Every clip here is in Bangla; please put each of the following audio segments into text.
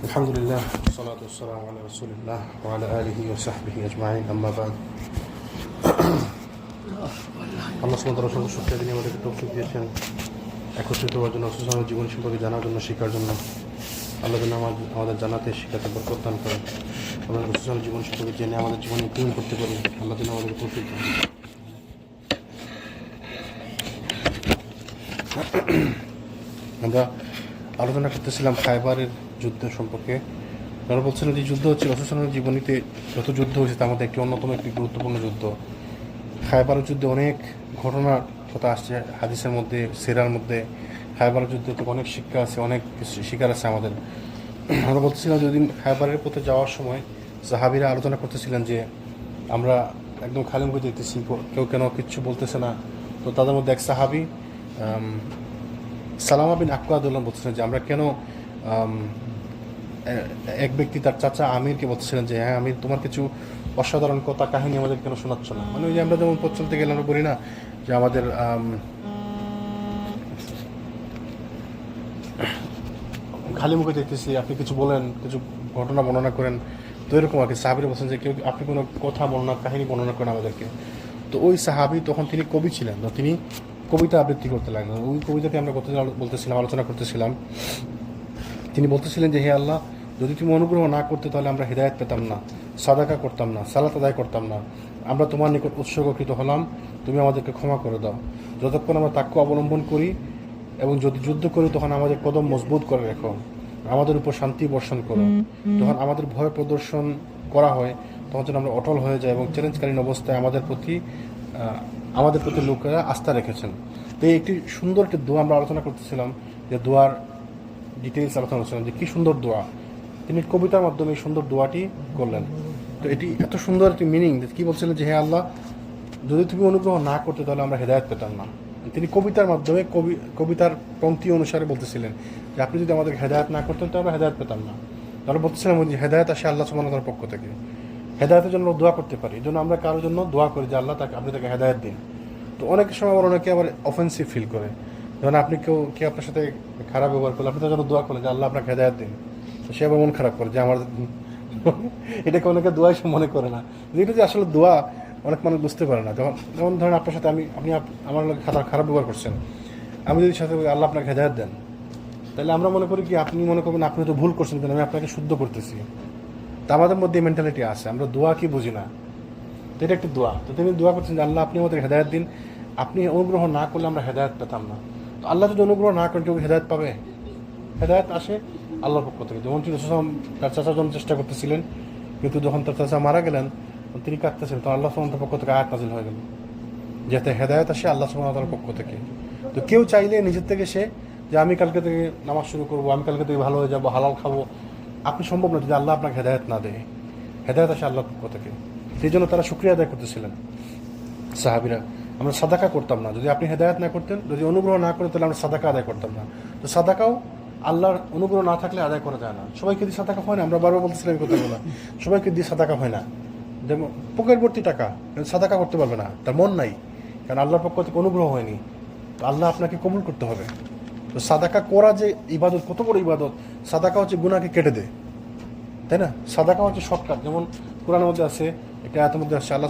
আলহামদুলিল্লাহ ওয়াসসালাতু ওয়াসসালামু আলা রাসূলিল্লাহ ওয়া আলা আলিহি ওয়া সাহবিহি আজমাইন আম্মা বাদ। আল্লাহ সুবহানাহু ওয়া তাআলা শুকরিয়া তিনি আমাদেরকে তৌফিক দিয়েছেন একত্রিত হওয়ার জন্য, রাসূলের জীবন সম্পর্কে জানার জন্য, শেখার জন্য। আল্লাহ যেন আমাদের জানাতে শেখাতে বরকত দান করেন। আমরা রাসূলের জীবন সম্পর্কে জেনে আমাদের জীবনে পূরণ করতে পারি। আল্লাহ যেন আমাদেরকে তৌফিক দেন। আমরা আলোচনা করতেছিলাম খায়বারের যুদ্ধ সম্পর্কে। আমরা বলছিলাম যে যুদ্ধ হচ্ছে রাসূলের জীবনীতে যত যুদ্ধ হয়েছে তার মধ্যে অন্যতম একটি গুরুত্বপূর্ণ যুদ্ধ। খায়বারের যুদ্ধে অনেক ঘটনার কথা আসছে হাদিসের মধ্যে, সিরার মধ্যে। খায়বারের যুদ্ধে তো অনেক শিক্ষা আছে, অনেক কিছু শিকার আছে আমাদের। আমরা বলতেছিলাম যে ওইদিন খায়বারের পথে যাওয়ার সময় সাহাবীরা আলোচনা করতেছিলেন যে আমরা একদম খালি মুখে দেখতেছি, কেউ কেন কিচ্ছু বলতেছে না। তো তাদের মধ্যে এক সাহাবী সালামা বিন আক্কাদুল্লাহ বলছিলেন যে আমরা কেন, এক ব্যক্তি তার চাচা আমিরকে বলছিলেন যে হ্যাঁ আমির, তোমার কিছু অসাধারণ কথা কাহিনী আমাদের কেন শোনাচ্ছ না। মানে ওই যে আমরা যেমন পথ চলতে গেলে আমরা বলি না যে আমাদের খালি মুখে দেখতেছি, আপনি কিছু বলেন, কিছু ঘটনা বর্ণনা করেন। তো এরকম আর কি সাহাবীরা বলছেন যে কেউ আপনি কোনো কথা বর্ণনা, কাহিনী বর্ণনা করেন আমাদেরকে। তো ওই সাহাবী তখন তিনি কবি ছিলেন, তো তিনি কবিতা আবৃত্তি করতে লাগলেন। ওই কবিতাটি আমরা বলতেছিলাম, আলোচনা করতেছিলাম। তিনি বলতেছিলেন যে হে আল্লাহ, যদি তুমি অনুগ্রহ না করতে তাহলে আমরা হিদায়াত পেতাম না, সাদাকা করতাম না, সালাত আদায় করতাম না। আমরা তোমার নিকট উৎসর্গকৃত হলাম, তুমি আমাদেরকে ক্ষমা করে দাও। যতক্ষণ আমরা তাক্কু অবলম্বন করি এবং যদি যুদ্ধ করি তখন আমাদের কদম মজবুত করে রেখো, আমাদের উপর শান্তি বর্ষণ করো। যখন আমাদের ভয় প্রদর্শন করা হয় তখন যেন আমরা অটল হয়ে যাই এবং চ্যালেঞ্জকালীন অবস্থায় আমাদের প্রতি লোকেরা আস্থা রেখেছেন। তো এই একটি সুন্দর একটি দোয়া আমরা আলোচনা করতেছিলাম, যে দোয়ার ডিটেইলস আলোচনা করছিলাম যে কী সুন্দর দোয়া। তিনি কবিতার মাধ্যমে এই সুন্দর দোয়াটি করলেন। তো এটি এত সুন্দর একটি মিনিং, কী বলছিলেন যে হে আল্লাহ, যদি তুমি অনুগ্রহ না করতে তাহলে আমরা হেদায়েত পেতাম না। তিনি কবিতার মাধ্যমে কবিতার পংক্তি অনুসারে বলতেছিলেন যে আপনি যদি আমাদের হেদায়েত না করতেন তাহলে আমরা হেদায়েত পেতাম না। তাহলে বলতেছিলাম যে হেদায়েত আসে আল্লাহ সুবহানাহু ওয়া তাআলার পক্ষ থেকে। হেদায়েতের জন্য দোয়া করতে পারি, এই জন্য আমরা কারোর জন্য দোয়া করি যে আল্লাহ আপনি তাকে হেদায়েত দিন। তো অনেক সময় অনেকে আবার অফেন্সিভ ফিল করে, যেমন আপনি কেউ আপনার সাথে খারাপ ব্যবহার করলে আপনি তার জন্য দোয়া করলেন যে আল্লাহ আপনাকে হেদায়েত দিন, তো সে আবার মন খারাপ করে যে আমার এটাকে অনেকে দোয়াই মনে করে না। যেটা যে আসলে দোয়া অনেক মানুষ বুঝতে পারে না। যেমন ধরেন আপনার সাথে আপনি আমার লোক খারাপ ব্যবহার করছেন, আমি যদি সাথে আল্লাহ আপনাকে হেদায়েত দেন, তাহলে আমরা মনে করি কি আপনি মনে করবেন আপনি তো ভুল করছেন, কিন্তু আমি আপনাকে শুদ্ধ করতেছি। তা আমাদের মধ্যে এই মেন্টালিটি আছে, আমরা দোয়া কি বুঝি না। তো এটা একটি দোয়া। তো তিনি দোয়া করছেন যে আল্লাহ আপনি আমাদের হেদায়েত দিন, আপনি অনুগ্রহ না করলে আমরা হেদায়েত পেতাম না। তো আল্লাহ যদি অনুগ্রহ না করেন কেউ হেদায়েত পাবে? হেদায়েত আসে আল্লাহর পক্ষ থেকে। যেমন তার চাচার জন্য চেষ্টা করতেছিলেন, কিন্তু যখন তার চাচা মারা গেলেন তিনি কাঁদতেছিলেন, তো আল্লাহ সুবহানাহু ওয়া তাআলার পক্ষ থেকে আয়াত নাযিল হয়ে গেল যাতে হেদায়েত আসে আল্লাহ সুবহানাহু ওয়া তাআলার পক্ষ থেকে। তো কেউ চাইলে নিজের থেকে সে যে আমি কালকে থেকে নামাজ শুরু করবো, আমি কালকে থেকে ভালো হয়ে যাবো, হালাল খাবো, আপনি সম্ভব না যদি আল্লাহ আপনাকে হেদায়েত না দেয়। হেদায়েত আসে আল্লাহর পক্ষ থেকে। সেই জন্য তারা শুকরিয়া আদায় করতেছিলেন সাহাবীরা। আমরা সাদাকা করতাম না, যদি আপনি হেদায়েত না করতেন, যদি অনুগ্রহ না করতেন তাহলে আমরা সাদাকা আদায় করতাম না। তো সাদাকাও আল্লাহর অনুগ্রহ না থাকলে আদায় করা যায় না। সবাইকে দিয়ে সাদাকা হয় না, আমরা বারবার বলতেছিলাম কথাগুলো, সবাইকে দিয়ে সাদাকা হয় না। যেমন পকেট ভর্তি টাকা সাদাকা করতে পারবে না, তার মন নাই, কারণ আল্লাহর পক্ষ থেকে অনুগ্রহ হয়নি। তো আল্লাহ আপনাকে কবুল করতে হবে। তো সাদাকা করা যে ইবাদত, কত বড় ইবাদত। সাদাকা হচ্ছে গুনাহকে কেটে দেয়, তাই না? সাদাকা হচ্ছে শর্টকাট। যেমন কোরআনের মধ্যে আছে, এটা আয়াতের মধ্যে আছে, আল্লাহ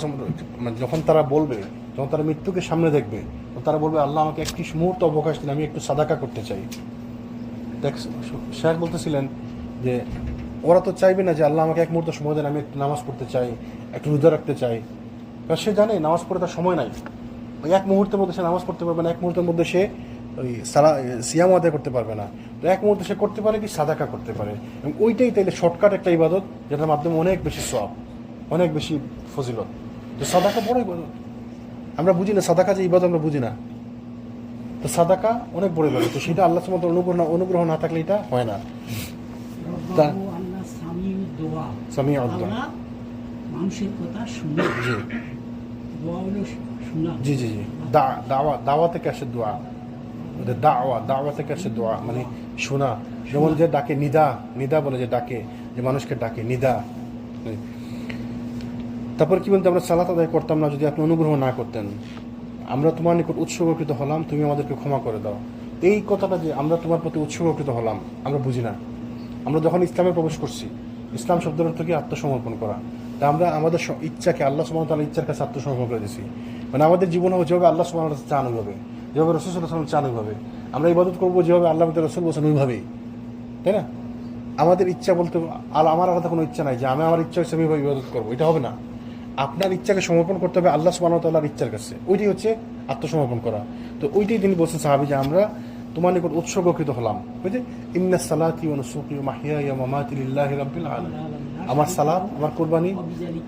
যখন তারা বলবে, যখন তারা মৃত্যুকে সামনে দেখবে, তারা বলবে আল্লাহ আমাকে একটি মুহূর্ত অবকাশ দিন, আমি একটু সাদাকা করতে চাই। দেখ শেখ বলতেছিলেন যে ওরা তো চাইবে না যে আল্লাহ আমাকে এক মুহূর্ত সময় দেন, আমি একটু নামাজ পড়তে চাই, একটু রোজা রাখতে চাই। কারণ সে জানে নামাজ পড়ে তার সময় নাই। ওই এক মুহূর্তের মধ্যে সে নামাজ পড়তে পারবে না, এক মুহূর্তের মধ্যে সে ওই সিয়াম আদায় করতে পারবে না। তো এক মুহূর্তে সে করতে পারে কি সাদাকা করতে পারে, এবং ওইটাই তাইলে শর্টকাট একটা ইবাদত, যেটার মাধ্যমে অনেক বেশি সওয়াব, অনেক বেশি ফজিলত। তো সাদাকা বড় ইবাদত, আমরা বুঝি না সাদাকা যে ইবাদত আমরা বুঝি না। তো সাদাকা অনেক বড় ইবাদত, তো সেটা আল্লাহ সুবহানাহু ওয়া তাআলার অনুগ্রহ না থাকলে এটা হয় না। সামিউদ দুআ, মানুষের কথা শুনে জি দোয়া হলো শোনা। জি জি জি দাওয়া থেকে আসে দোয়া, দাওয়া থেকে আসে দোয়া, মানে শোনা। যেমন যে ডাকে নিদা বলে, যে ডাকে, যে মানুষকে ডাকে নিদা। তারপর কি বলতে, আমরা সালাত আদায় করতাম না যদি আপনি অনুগ্রহ না করতেন। আমরা তোমার নিকট উৎসর্গকৃত হলাম, তুমি আমাদেরকে ক্ষমা করে দাও। এই কথাটা যে আমরা তোমার প্রতি উৎসর্গকৃত হলাম আমরা বুঝি না। আমরা যখন ইসলামে প্রবেশ করছি, ইসলাম শব্দের অর্থ কি? আত্মসমর্পণ করা। তা আমরা আমাদের ইচ্ছাকে আল্লাহ সুবহানাহু ওয়া তাআলার ইচ্ছার কাছে আত্মসমর্পণ করে দিয়েছি। মানে আমাদের জীবন হবে যেভাবে আল্লাহ সুবহানাহু ওয়া তাআলা চান ওইভাবে, যেভাবে রাসূল সাল্লাল্লাহু আলাইহি ওয়াসাল্লাম চান ওইভাবে আমরা ইবাদত করবো, যেভাবে আল্লাহ আমাদের রাসূল বলেছেন ওইভাবেই, তাই না? আমাদের ইচ্ছা বলতে আমার আলাদা কোনো ইচ্ছা নাই যে আমি আমার ইচ্ছা হিসেবে ইবাদত করবো, এটা হবে না। আপনার ইচ্ছাকে সমর্পণ করতে হবে আল্লাহ সুবহানাহু ওয়া তাআলার ইচ্ছার কাছে, ওইটাই হচ্ছে আত্মসমর্পণ করা। তো ওইটাই তিনি বলছেন সাহাবী যে আমরা তোমার নিকট উৎসর্গকৃত হলাম, বুঝলে? ইন্না সালাতি ওয়া নুসুকি ওয়া মাহইয়ায়া ওয়া মামাতি লিল্লাহি রাব্বিল আলামিন। আমার সালাত, আমার কুরবানি,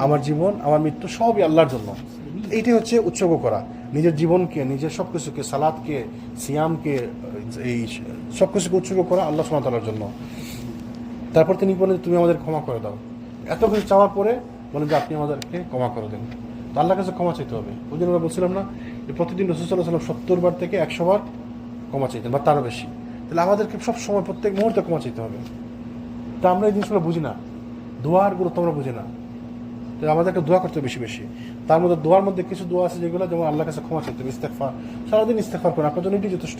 আমার জীবন, আমার মৃত্যু সবই আল্লাহর জন্য। এইটাই হচ্ছে উৎসর্গ করা, নিজের জীবনকে, নিজের সব কিছুকে, সালাতকে, সিয়ামকে, এই সব কিছুকে উৎসর্গ করা আল্লাহ সুবহানাহু ওয়া তাআলার জন্য। তারপর তিনি বলেন তুমি আমাদের ক্ষমা করে দাও। এত কিছু চাওয়ার পরে বলেন যে আপনি আমাদেরকে ক্ষমা করে দেন। তো আল্লাহর কাছে ক্ষমা চাইতে হবে। ওই জন্য আমরা বলছিলাম না যে প্রতিদিন রাসূল সাল্লাল্লাহু আলাইহি ওয়াসাল্লাম 70 বার থেকে 100 বার ক্ষমা চাইতেন বা তারও বেশি। তাহলে আমাদেরকে সব সময় প্রত্যেক মুহূর্তে ক্ষমা চাইতে হবে। তা আমরা এই জিনিসগুলো বুঝি না, দোয়ার গুরুত্ব আমরা বুঝি না। তো আমাদেরকে দোয়া করতে হবে বেশি বেশি। তার মধ্যে দোয়ার মধ্যে কিছু দোয়া আছে যেগুলো, যেমন আল্লাহর কাছে ক্ষমা চাইতে হবে, ইস্তেগফার। সারাদিন ইস্তেগফার করেন, আপনার জন্য এটাই যথেষ্ট।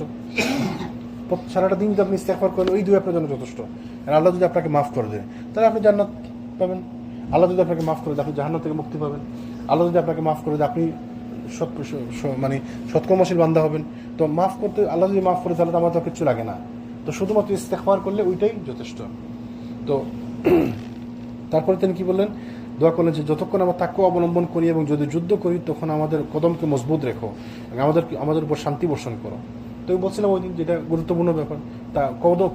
সারাটা দিন যদি আপনি ইস্তেগফার করেন, ওই দুই আপনার জন্য যথেষ্ট। আর আল্লাহ যদি আপনাকে মাফ করে দেয় তাহলে আপনি জান্নাত পাবেন। আল্লাহ যদি আপনাকে মাফ করে দেয় আপনি জাহান্নাম থেকে মুক্তি পাবেন। আল্লাহ যদি আপনাকে মাফ করে দেয় আপনি মানে সৎকর্মশীল বান্দা হবেন। তো মাফ করতে, আল্লাহ যদি মাফ করে তাহলে তো আমার তো কিছু লাগে না। তো শুধুমাত্র ইস্তেগফার করলে ওইটাই যথেষ্ট। তো তারপরে তিনি কি বললেন? দোয়া করলেন যে যতক্ষণ আমরা তাকওয়া অবলম্বন করি এবং যদি যুদ্ধ করি তখন আমাদের কদমকে মজবুত রেখো, আমাদের উপর শান্তি বর্ষণ করো। তো বলছিলাম ওই দিন যেটা গুরুত্বপূর্ণ ব্যাপার, তা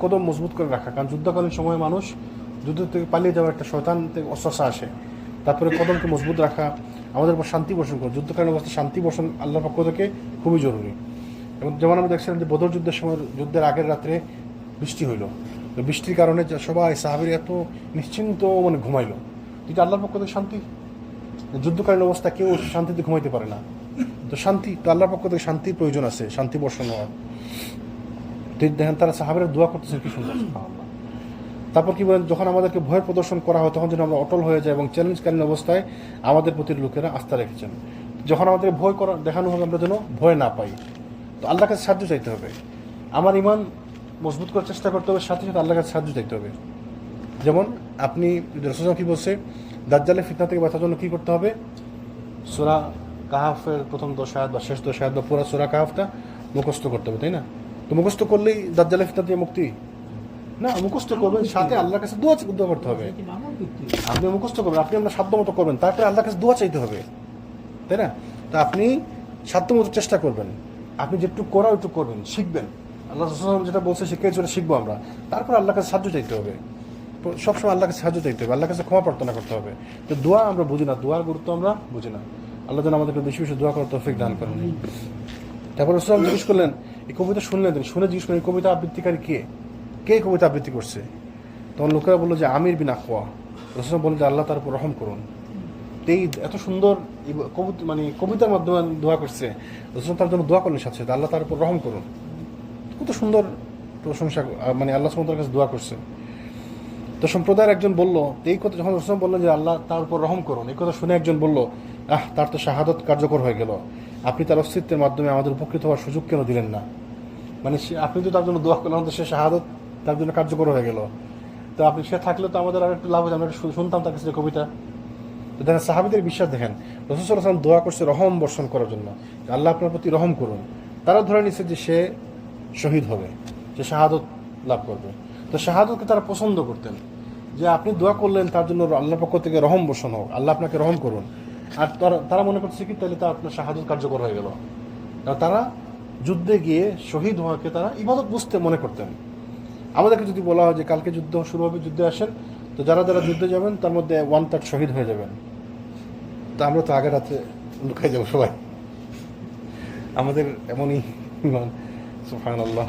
কদম মজবুত করে রাখা। কারণ যুদ্ধকালীন সময়ে মানুষ যুদ্ধ থেকে পালিয়ে যাওয়ার একটা শয়তান থেকে অস্ত্রসা আসে। তারপরে কদমকে মজবুত রাখা, আমাদের উপর শান্তি বর্ষণ করো। যুদ্ধকালীন অবস্থায় শান্তি বর্ষণ আল্লাহর পক্ষ থেকে খুবই জরুরি। এবং যেমন আমরা দেখছিলাম যে বদর যুদ্ধের সময়, যুদ্ধের আগের রাত্রে বৃষ্টি হইল। তো বৃষ্টির কারণে সবাই সাহাবীরা এত নিশ্চিন্ত মানে ঘুমাইলো। এটা আল্লাহর পক্ষ থেকে শান্তি। যুদ্ধকালীন অবস্থা কেউ শান্তিতে ঘুমাইতে পারে না। তো শান্তি, তো আল্লাহর পক্ষ থেকে শান্তির প্রয়োজন আছে, শান্তি বর্ষণ হওয়ার। তো দেখেন তারা সাহাবীরা দোয়া করতেছেন কি সুন্দর। তারপর কি বলেন? যখন আমাদেরকে ভয় প্রদর্শন করা হয় তখন যেন আমরা অটল হয়ে যাই এবং চ্যালেঞ্জকালীন অবস্থায় আমাদের প্রতি লোকেরা আস্থা রেখেছেন। যখন আমাদের ভয় দেখানো হবে আমরা যেন ভয় না পাই। তো আল্লাহর কাছে সাহায্য চাইতে হবে। আমার ইমান মজবুত করার চেষ্টা করতে হবে, সাথে সাথে আল্লাহর কাছে সাহায্য চাইতে হবে। যেমন আপনি রাসূল কি বলছে, দাজ্জালের ফিতনা থেকে বাঁচার জন্য কি করতে হবে? সূরা কাহাফের প্রথম 10 আয়াত বা শেষ 10 আয়াত বা পুরো সূরা কাহাফটা মুখস্থ করতে হবে, তাই না? তো মুখস্থ করলেই দাজ্জালের ফিতনা থেকে মুক্তি না, মুখস্থ করবেন, সাথে আল্লাহর কাছে দোয়া করতে হবে। আপনি মুখস্থ করবেন, আপনি আপনার সাধ্য মতো করবেন, তারপরে আল্লাহর কাছে দোয়া চাইতে হবে, তাই না? তো আপনি সাধ্য মতো চেষ্টা করবেন, আপনি যেটুকু করা ওইটুকু করবেন, শিখবেন। আল্লাহ রাসূল যেটা বলছে শিখে চলে শিখবো আমরা। তারপর আল্লাহর কাছে সাহায্য চাইতে হবে, সবসময় আল্লাহর কাছে সাহায্য চাইতে হবে, আল্লাহর কাছে ক্ষমা প্রার্থনা করতে হবে। তো দোয়া আমরা বুঝি না, দোয়ার গুরুত্ব আমরা বুঝি না। আল্লাহ যেন আমাদেরকে বেশি বেশি দোয়া করার তৌফিক দান করেন। তারপর রাসূল জিজ্ঞেস করলেন, এই কবিতা শুনলেন, তিনি শুনে জিজ্ঞেস করলেন এই কবিতা আবৃত্তিকারী কে? কে কবিতা আবৃত্তি করছে? তখন লোকেরা বললো যে আমির বিন আকওয়া। রাসূল বললেন যে আল্লাহ তার উপর রহম করুন। এই এত সুন্দর মানে কবিতার মাধ্যমে দোয়া করছে, রাসূল তার জন্য দোয়া করলেন সাথে সাথে আল্লাহ তার উপর রহম করুন। কত সুন্দর প্রশংসা, মানে আল্লাহ সুবহানাহু ওয়া তাআলার কাছে দোয়া করছে। তো সম্প্রদায়ের একজন বলল, এই কথা যখন রাসূল বললেন যে আল্লাহ তার উপর রহম করুন, এই কথা শুনে একজন বলল, তার তো শাহাদত কার্যকর হয়ে গেল, আপনি তার অস্তিত্বের মাধ্যমে আমাদের উপকৃত হওয়ার সুযোগ কেন দিলেন না? মানে আপনি তো তার জন্য দোয়া করলেন, তো সে শাহাদত তার জন্য কার্যকর হয়ে গেল। তো আপনি সে থাকলে তো আমাদের আর একটু লাভ হতো, আমরা শুনতাম তার কাছে কবিতা। তো দেখেন সাহাবীদের বিশ্বাস, দেখেন রাসূল সাল্লাল্লাহু আলাইহি ওয়াসাল্লাম দোয়া করছে রহম বর্ষণ করার জন্য, আল্লাহ আপনার প্রতি রহম করুন। তারা ধরে নিচ্ছে যে সে শহীদ হবে, সে শাহাদত লাভ করবে। তো শাহাদতকে তারা পছন্দ করতেন, যে আপনি দোয়া করলেন তার জন্য আল্লাহর পক্ষ থেকে রহম বর্ষণ হোক, আল্লাহ আপনাকে রহম করুন। আর তারা মনে করছে কি তাহলে তা আপনার শাহাদত কার্যকর হয়ে গেল। তারা যুদ্ধে গিয়ে শহীদ হওয়াকে তারা ইবাদত বুঝতে মনে করতেন। আমাদেরকে যদি বলা হয় যে কালকে যুদ্ধ শুরু হবে, যুদ্ধে আসেন, তো যারা যারা যুদ্ধে যাবেন তার মধ্যে 1/3 শহীদ হয়ে যাবেন। তো আমরা তো আগের রাতে লুকাই যাবো সবাই, আমাদের এমনই সুবহানাল্লাহ।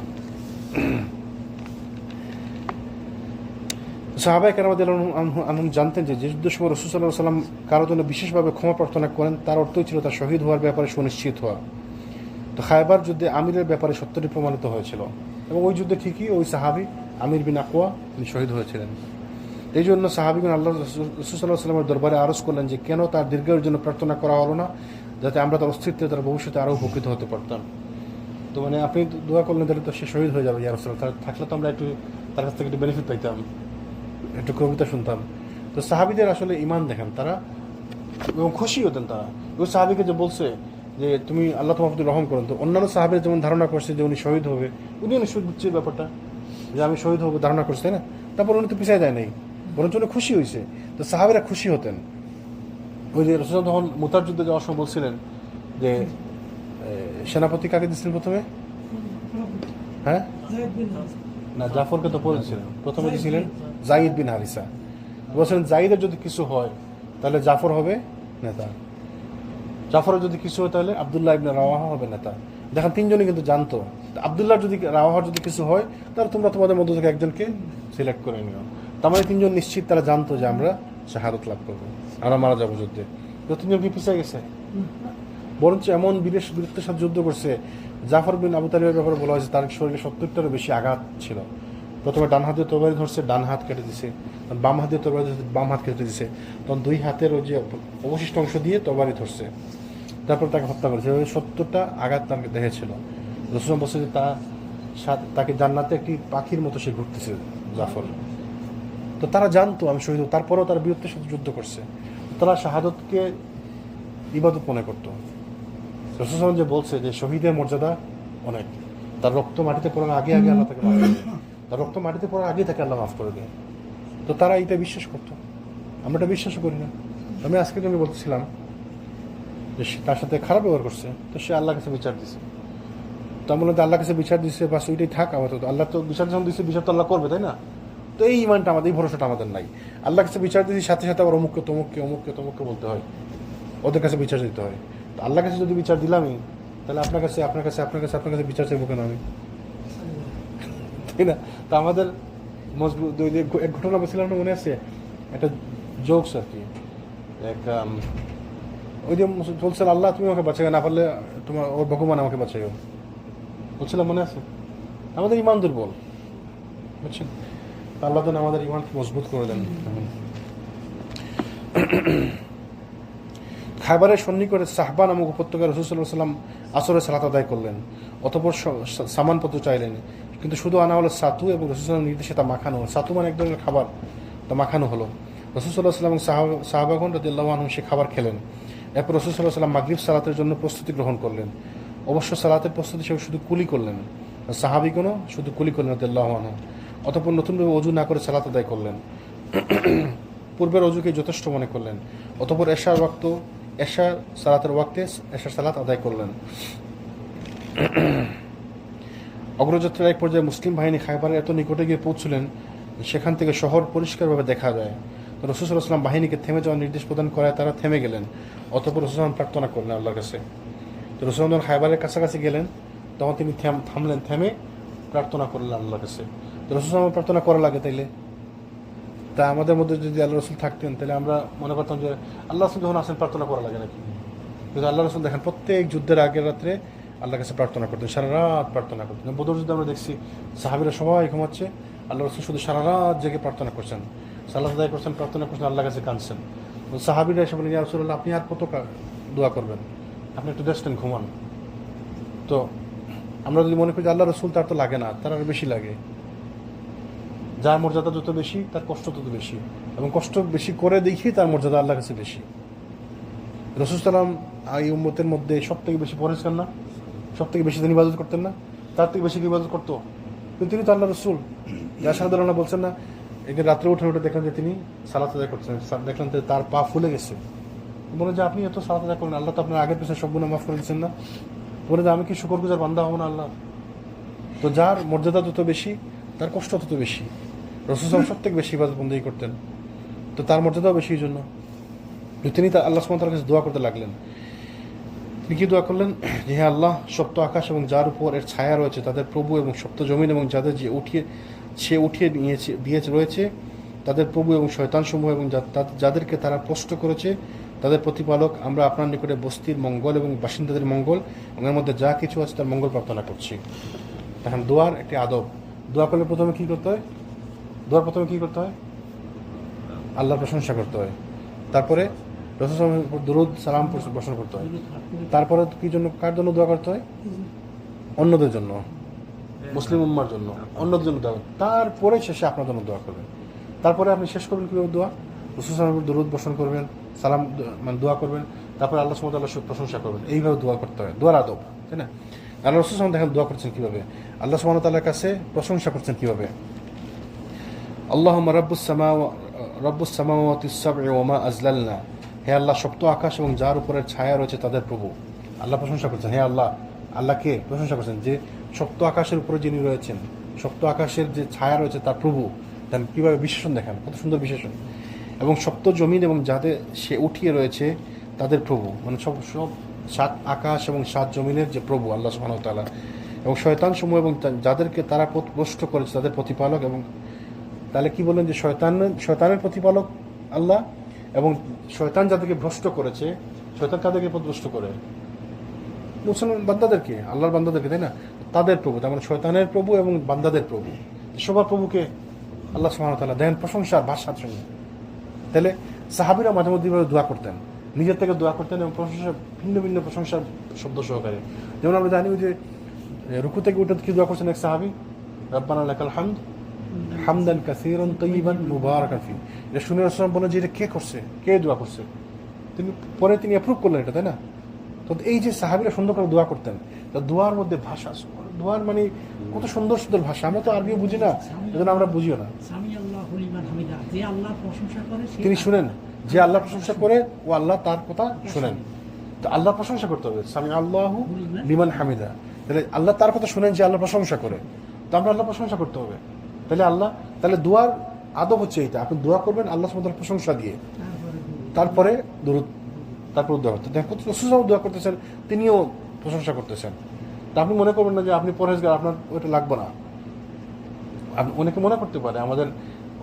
সাহাবায়ে কেরাম রাদিয়াল্লাহু আনহুম জানতেন যে যুদ্ধের সময় রাসূল সাল্লাল্লাহু আলাইহি ওয়াসাল্লাম কারোর জন্য বিশেষভাবে ক্ষমা প্রার্থনা করেন, তার অর্থই ছিল তার শহীদ হওয়ার ব্যাপারে সুনিশ্চিত হওয়া। তো খায়বার যুদ্ধে আমিরের ব্যাপারে সত্যটি প্রমাণিত হয়েছিল এবং ওই যুদ্ধে ঠিকই ওই সাহাবী আমির বিন আকওয়া তিনি শহীদ হয়েছিলেন। এই জন্য সাহাবীগণ আল্লাহ রাসূল সাল্লাল্লাহু আলাইহি ওয়াসাল্লামের দরবারে আরজ করলেন যে কেন তার দীর্ঘায়ুর জন্য প্রার্থনা করা হলো না, যাতে আমরা তার অস্তিত্বে তার ভবিষ্যতে আরও উপকৃত হতে পারতাম। তো মানে আপনি দোয়া করলেন তাহলে তো সে শহীদ হয়ে যাবে, ইয়া রাসূলুল্লাহ, তার থাকলে তো আমরা একটু তার কাছ থেকে একটু বেনিফিট পাইতাম। একটু কবিতা শুনতাম। তো সাহাবিদের আসলে ইমান দেখেন, তারা এবং খুশি হতেন তারা। ওই সাহাবিকে যে বলছে যে তুমি আল্লাহ তোমার প্রতি রহম করেন, তো অন্যান্য সাহাবিরা যেমন ধারণা করছে যে উনি শহীদ হবে, উনি শহীদ হচ্ছে ব্যাপারটা যে আমি শহীদ হবো ধারণা করছে, তাই না? তারপর উনি তো পিছিয়ে যায় নাই, বরঞ্চ উনি খুশি হয়েছে। তো সাহাবিরা খুশি হতেন। ওই যে রসুল যখন মুতার যুদ্ধে যাওয়ার সময় বলছিলেন যে সেনাপতি কাকে দিচ্ছিলেন প্রথমে? হ্যাঁ না, জাফরকে তো পড়েছিলেন প্রথমে, দিয়েছিলেন জাইদ বিন হারিসা। বলছিলেন জাইদের যদি কিছু হয় তাহলে জাফর হবে নেতা, জাফরের যদি কিছু হয় তাহলে আব্দুল্লাহ ইবনে রাওয়াহা হবে নেতা। দেখেন তিনজনই কিন্তু জানতো আব্দুল্লাহর যদি রাওয়াহার যদি কিছু হয় তাহলে তোমরা তোমাদের মধ্য থেকে একজনকে সিলেক্ট করে নিও। তার মানে তিনজন নিশ্চিত, তারা জানতো যে আমরা শাহাদত লাভ করবো, আমরা মারা যাবো যুদ্ধে। তো তিনজন কি পিছিয়ে গেছে? বরঞ্চ এমন বীরত্বের সাথে যুদ্ধ করছে। জাফর বিন আবু তালিবের ব্যাপারে বলা হয়েছে তার শরীরে 70টারও বেশি আঘাত ছিল। প্রথমে ডান হাত দিয়ে তরবারি ধরছে, ডান হাত কেটে দিছে, বাম হাত দিয়ে তরবারি ধরছে, বাম হাত কেটে দিছে, তখন দুই হাতের ওই যে অবশিষ্ট অংশ দিয়ে তরবারি ধরছে, তারপর তাকে হত্যা করেছে। 70টা আঘাত তাকে দেখেছিল। রসুল বলছে যে তাকে জান্নাতে একটি পাখির মতো সে ঘুরতেছে জাফর। তো তারা জানতো আমি শহীদ, তারপরেও তারা বীরত্বের সাথে যুদ্ধ করছে। তারা শাহাদতকে ইবাদত মনে করতো। রসুল যে বলছে যে শহীদের মর্যাদা অনেক, তার রক্ত মাটিতে পড়ার আগে আগে আল্লাহ তাকে মাফ করে দেয়, তার রক্ত মাটিতে পড়ার আগে তাকে আল্লাহ মাফ করে দেয়। তো তারা এটা বিশ্বাস করতো, আমরা এটা বিশ্বাস করি না। আমি আজকে তুমি বলতেছিলাম যে তার সাথে খারাপ ব্যবহার করছে, তো সে আল্লাহর কাছে বিচার দিছে। তো আমি বললাম আল্লাহর কাছে বিচার দিচ্ছে, বাস ওইটাই থাক। আমার তো আল্লাহ তো বিচার যখন দিচ্ছে, বিচার তো আল্লাহ করবে, তাই না? তো এই ইমানটা আমাদের, এই ভরসাটা আমাদের নাই। আল্লাহর কাছে বিচার দিচ্ছি, সাথে সাথে আবার অমুককে তমুককে অমুককে তমুককে বলতে হয়, ওদের কাছে বিচার দিতে হয়। তো আল্লাহর কাছে যদি বিচার দিলামই, তাহলে আপনার কাছে আপনার কাছে আপনার কাছে আপনার কাছে বিচার চাইবো কেন আমি, তাই না? তো আমাদের মজবুত এক ঘটনা বলছিলাম না, মনে আছে? একটা জোকস আর কি, এক ওই যে বলছিল আল্লাহ তুমি আমাকে বাঁচাই, না পারলে তোমার ওর ভগবান আমাকে বাঁচাইও, বলছিলাম, মনে আছে? আমাদের ইমান দুর্বল, বুঝছেন? আল্লাহ যেন আমাদের ইমানকে মজবুত করে দেন। খায়বারের সন্নিকটে সাহবা নামক উপত্যকায় রাসূল সাল্লাল্লাহু আলাইহি ওয়াসাল্লাম আসরের সালাত আদায় করলেন। অতঃপর সামানপত্র চাইলেন, কিন্তু শুধু আনা হলো সাতু, এবং রাসূল সাল্লাল্লাহু আলাইহি ওয়াসাল্লাম নির্দেশে তা মাখানো হলো। সাতু মানে এক ধরনের খাবার, তা মাখানো হলো। রাসূল সাল্লাল্লাহু আলাইহি ওয়াসাল্লাম এবং সাহাবাগণ রাদিয়াল্লাহু আনহুম সে খাবার খেলেন। এরপর রাসূল সাল্লাল্লাহু আলাইহি ওয়াসাল্লাম মাগরিব সালাতের জন্য প্রস্তুতি গ্রহণ করলেন। অবশ্য সালাতের প্রস্তুতি সে শুধু কুলি করলেন, সাহাবিগণও শুধু কুলি করলেন রাদিয়াল্লাহু আনহু। অতঃপর নতুনভাবে ওযু না করে সালাত আদায় করলেন, পূর্বের ওযুকে যথেষ্ট মনে করলেন। অতঃপর এশার সালাতের ওয়াক্তে এশার সালাত আদায় করলেন। অগ্রযাত্রার এক পর্যায়ে মুসলিম বাহিনী খায়বারের এত নিকটে গিয়ে পৌঁছলেন, সেখান থেকে শহর পরিষ্কারভাবে দেখা যায়। তো রাসূল সাল্লাল্লাহু আলাইহি ওয়াসাল্লাম বাহিনীকে থেমে যাওয়ার নির্দেশ প্রদান করায় তারা থেমে গেলেন। অতঃপর রাসূল সাল্লাল্লাহু আলাইহি ওয়াসাল্লাম প্রার্থনা করলেন আল্লাহর কাছে। তো রাসূল যখন খায়বারের কাছাকাছি গেলেন, তখন তিনি থামলেন, থেমে প্রার্থনা করলেন আল্লাহর কাছে। তো রাসূল সাল্লাল্লাহু আলাইহি ওয়াসাল্লাম প্রার্থনা করা লাগে তাইলে, তা আমাদের মধ্যে যদি আল্লাহ রসুল থাকতেন তাহলে আমরা মনে করতাম যে আল্লাহ রসুল যখন আসেন প্রার্থনা করা লাগে নাকি? কিন্তু আল্লাহ রসুল দেখেন প্রত্যেক যুদ্ধের আগের রাত্রে আল্লাহর কাছে প্রার্থনা করতেন, সারা রাত প্রার্থনা করতেন। বদর যুদ্ধে আমরা দেখছি সাহাবীরা সবাই ঘুমাচ্ছে, আল্লাহ রসুল শুধু সারা রাত জেগে প্রার্থনা করছেন, সালাত আদায় করছেন, প্রার্থনা করছেন, আল্লাহর কাছে কাঁদছেন। সাহাবীরা এসে বলেন, ইয়া রাসূলুল্লাহ আপনি আর কত দোয়া করবেন, আপনি একটু রেস্টেন, ঘুমান। তো আমরা যদি মনে করি যে আল্লাহ রসুল তার তো লাগে না, তার আরো বেশি লাগে। যার মর্যাদা যত বেশি তার কষ্ট তত বেশি, এবং কষ্ট বেশি করে দেখি তার মর্যাদা আল্লাহর কাছে বেশি। রাসূল সাল্লাম এই উম্মতের মধ্যে সব থেকে বেশি পরিষ্কার না, সব থেকে বেশি তিনি ইবাদত করতেন না, তার থেকে বেশি কি ইবাদত করতো? কিন্তু তিনি তো আল্লাহ রসুল। যার সাধারণ বলছেন না, একদিন রাত্রে উঠে উঠে দেখলেন যে তিনি সালাত আদায় করছেন, দেখলেন যে তার পা ফুলে গেছে। বলে যে আপনি এত সালাত আদায় করেন, আল্লাহ তো আপনার আগের পেছনে সব গুনাহ মাফ করে দিচ্ছেন না? বলে যে আমি কি শুকরগুজার বান্দা হব না আল্লাহ? তো যার মর্যাদা যত বেশি তার কষ্ট তত বেশি। রাসূল সাল্লাল্লাহু সব থেকে বেশি ইবাদত বন্দেগী করতেন, তো তার মর্যাদাও বেশি। এই জন্য তিনি তার আল্লাহ সুবহানাহু ওয়া তাআলার কাছে দোয়া করতে লাগলেন। তিনি কি দোয়া করলেন? যে হে আল্লাহ, সপ্ত আকাশ এবং যার উপর এর ছায়া রয়েছে তাদের প্রভু, এবং সপ্ত জমিন এবং যাদের উঠিয়ে দিয়েছে রয়েছে তাদের প্রভু, এবং শয়তানসমূহ এবং যাদেরকে তারা প্রশ্ন করেছে তাদের প্রতিপালক, আমরা আপনার নিকটে বস্তির মঙ্গল এবং বাসিন্দাদের মঙ্গল এবং এর মধ্যে যা কিছু আছে তার মঙ্গল প্রার্থনা করছি। এখন দোয়ার একটি আদব, দোয়া করলে প্রথমে কি করতে হয়? দোয়ার প্রথমে কি করতে হয়? আল্লাহর প্রশংসা করতে হয়, তারপরে রাসূল সাল্লাল্লাহু আলাইহি ওয়াসাল্লাম দুরূদ সালাম বর্ষণ করতে হয়, তারপরে কি জন্য, কার জন্য দোয়া করতে হয়? অন্যদের জন্য, মুসলিম উম্মার জন্য, অন্যদের জন্য দোয়া, তারপরে শেষে আপনার জন্য দোয়া করবেন। তারপরে আপনি শেষ করবেন কীভাবে দোয়া? রাসূল সাল্লাল্লাহু আলাইহি ওয়াসাল্লাম দরুদ বর্ষণ করবেন, সালাম মানে দোয়া করবেন, তারপরে আল্লাহ সুবহানাহু ওয়া তাআলার প্রশংসা করবেন। এইভাবে দোয়া করতে হয়, দোয়ার আদব, তাই না? আল্লাহ রাসূল সাল্লাল্লাহু আলাইহি ওয়াসাল্লাম দেখেন দোয়া করছেন কীভাবে, আল্লাহ সুবহানাহু ওয়া তাআলার কাছে প্রশংসা করছেন কীভাবে। আল্লাহুম্মা রাব্বুস সামাওয়াতিস সাব'i ওয়া মা আযলালনা, হে আল্লাহ সপ্ত আকাশ এবং যার উপরের ছায়া রয়েছে তাদের প্রভু। আল্লাহ প্রশংসা করছেন, হে আল্লাহ, আল্লাহকে প্রশংসা করছেন যে সপ্ত আকাশের উপরে যিনি রয়েছেন, সপ্ত আকাশের যে ছায়া রয়েছে তার প্রভু। দেন কীভাবে বিশেষণ দেখেন, কত সুন্দর বিশেষণ। এবং সপ্ত জমিন এবং যাদের সে উঠিয়ে রয়েছে তাদের প্রভু, মানে সব সাত আকাশ এবং সাত জমিনের যে প্রভু আল্লাহ সুবহানাহু ওয়া তাআলা। এবং শয়তানসমূহ এবং যাদেরকে তারা পথভ্রষ্ট করেছে তাদের প্রতিপালক। এবং তাহলে কি বললেন যে শয়তানের প্রতিপালক আল্লাহ, এবং শয়তান যাদেরকে ভ্রষ্ট করেছে, শয়তান কাদেরকে পথভ্রষ্ট করে? মুসলমান বান্দাদেরকে, আল্লাহর বান্দাদেরকে, তাই না? তাদের প্রভু, তার মানে শয়তানের প্রভু এবং বান্দাদের প্রভু, সবার প্রভুকে আল্লাহ সুবহানাহু ওয়া তাআলা দেন প্রশংসার ভাষার সঙ্গে। তাহলে সাহাবীরা মাঝে মধ্যে দোয়া করতেন, নিজের থেকে দোয়া করতেন এবং প্রশংসা ভিন্ন ভিন্ন প্রশংসার শব্দ সহকারে। যেমন আমরা জানি যে রুকু থেকে উঠে কি দোয়া করছেন এক সাহাবী, রাব্বানা লাকাল হামদ হামদান কাসীরান তাইয়িবান মুবারাকান ফি। এটা শুনে রাসূলুল্লাহ বলেন যে এটা কে করছে, কে দোয়া করছে? তিনি অ্যাপ্রুভ করলেন এটা, তাই না? তো এই যে সাহাবীরা সুন্দর করে দোয়া করতেন, তা দোয়ার মধ্যে ভাষা, দোয়ার মানে কত সুন্দর সুন্দর ভাষা। আমরা তো আরবিও বুঝি না, এজন্য আমরা বুঝিও না। সামি আল্লাহু লিমান হামিদা, যে আল্লাহ প্রশংসা করে তিনি শুনেন, যে আল্লাহ প্রশংসা করে ও আল্লাহ তার কথা শুনেন। তো আল্লাহ প্রশংসা করতে হবে, সামি আল্লাহু লিমান হামিদা। তাহলে আল্লাহ তার কথা শুনেন যে আল্লাহ প্রশংসা করে, তো আমরা আল্লাহ প্রশংসা করতে হবে। তাহলে দোয়ার আদব হচ্ছে এইটা, আপনি দোয়া করবেন আল্লাহ সুবহানাহু ওয়া তাআলার প্রশংসা দিয়ে, তারপরে দরুদ, তারপর দোয়া করতে দেখেন রাসূল সাল্লাল্লাহু দোয়া করতেছেন, তিনিও প্রশংসা করতেছেন। তা আপনি মনে করবেন না যে আপনি পরহেজগার, আপনার ওইটা লাগবে না। আপনি অনেকে মনে করতে পারে, আমাদের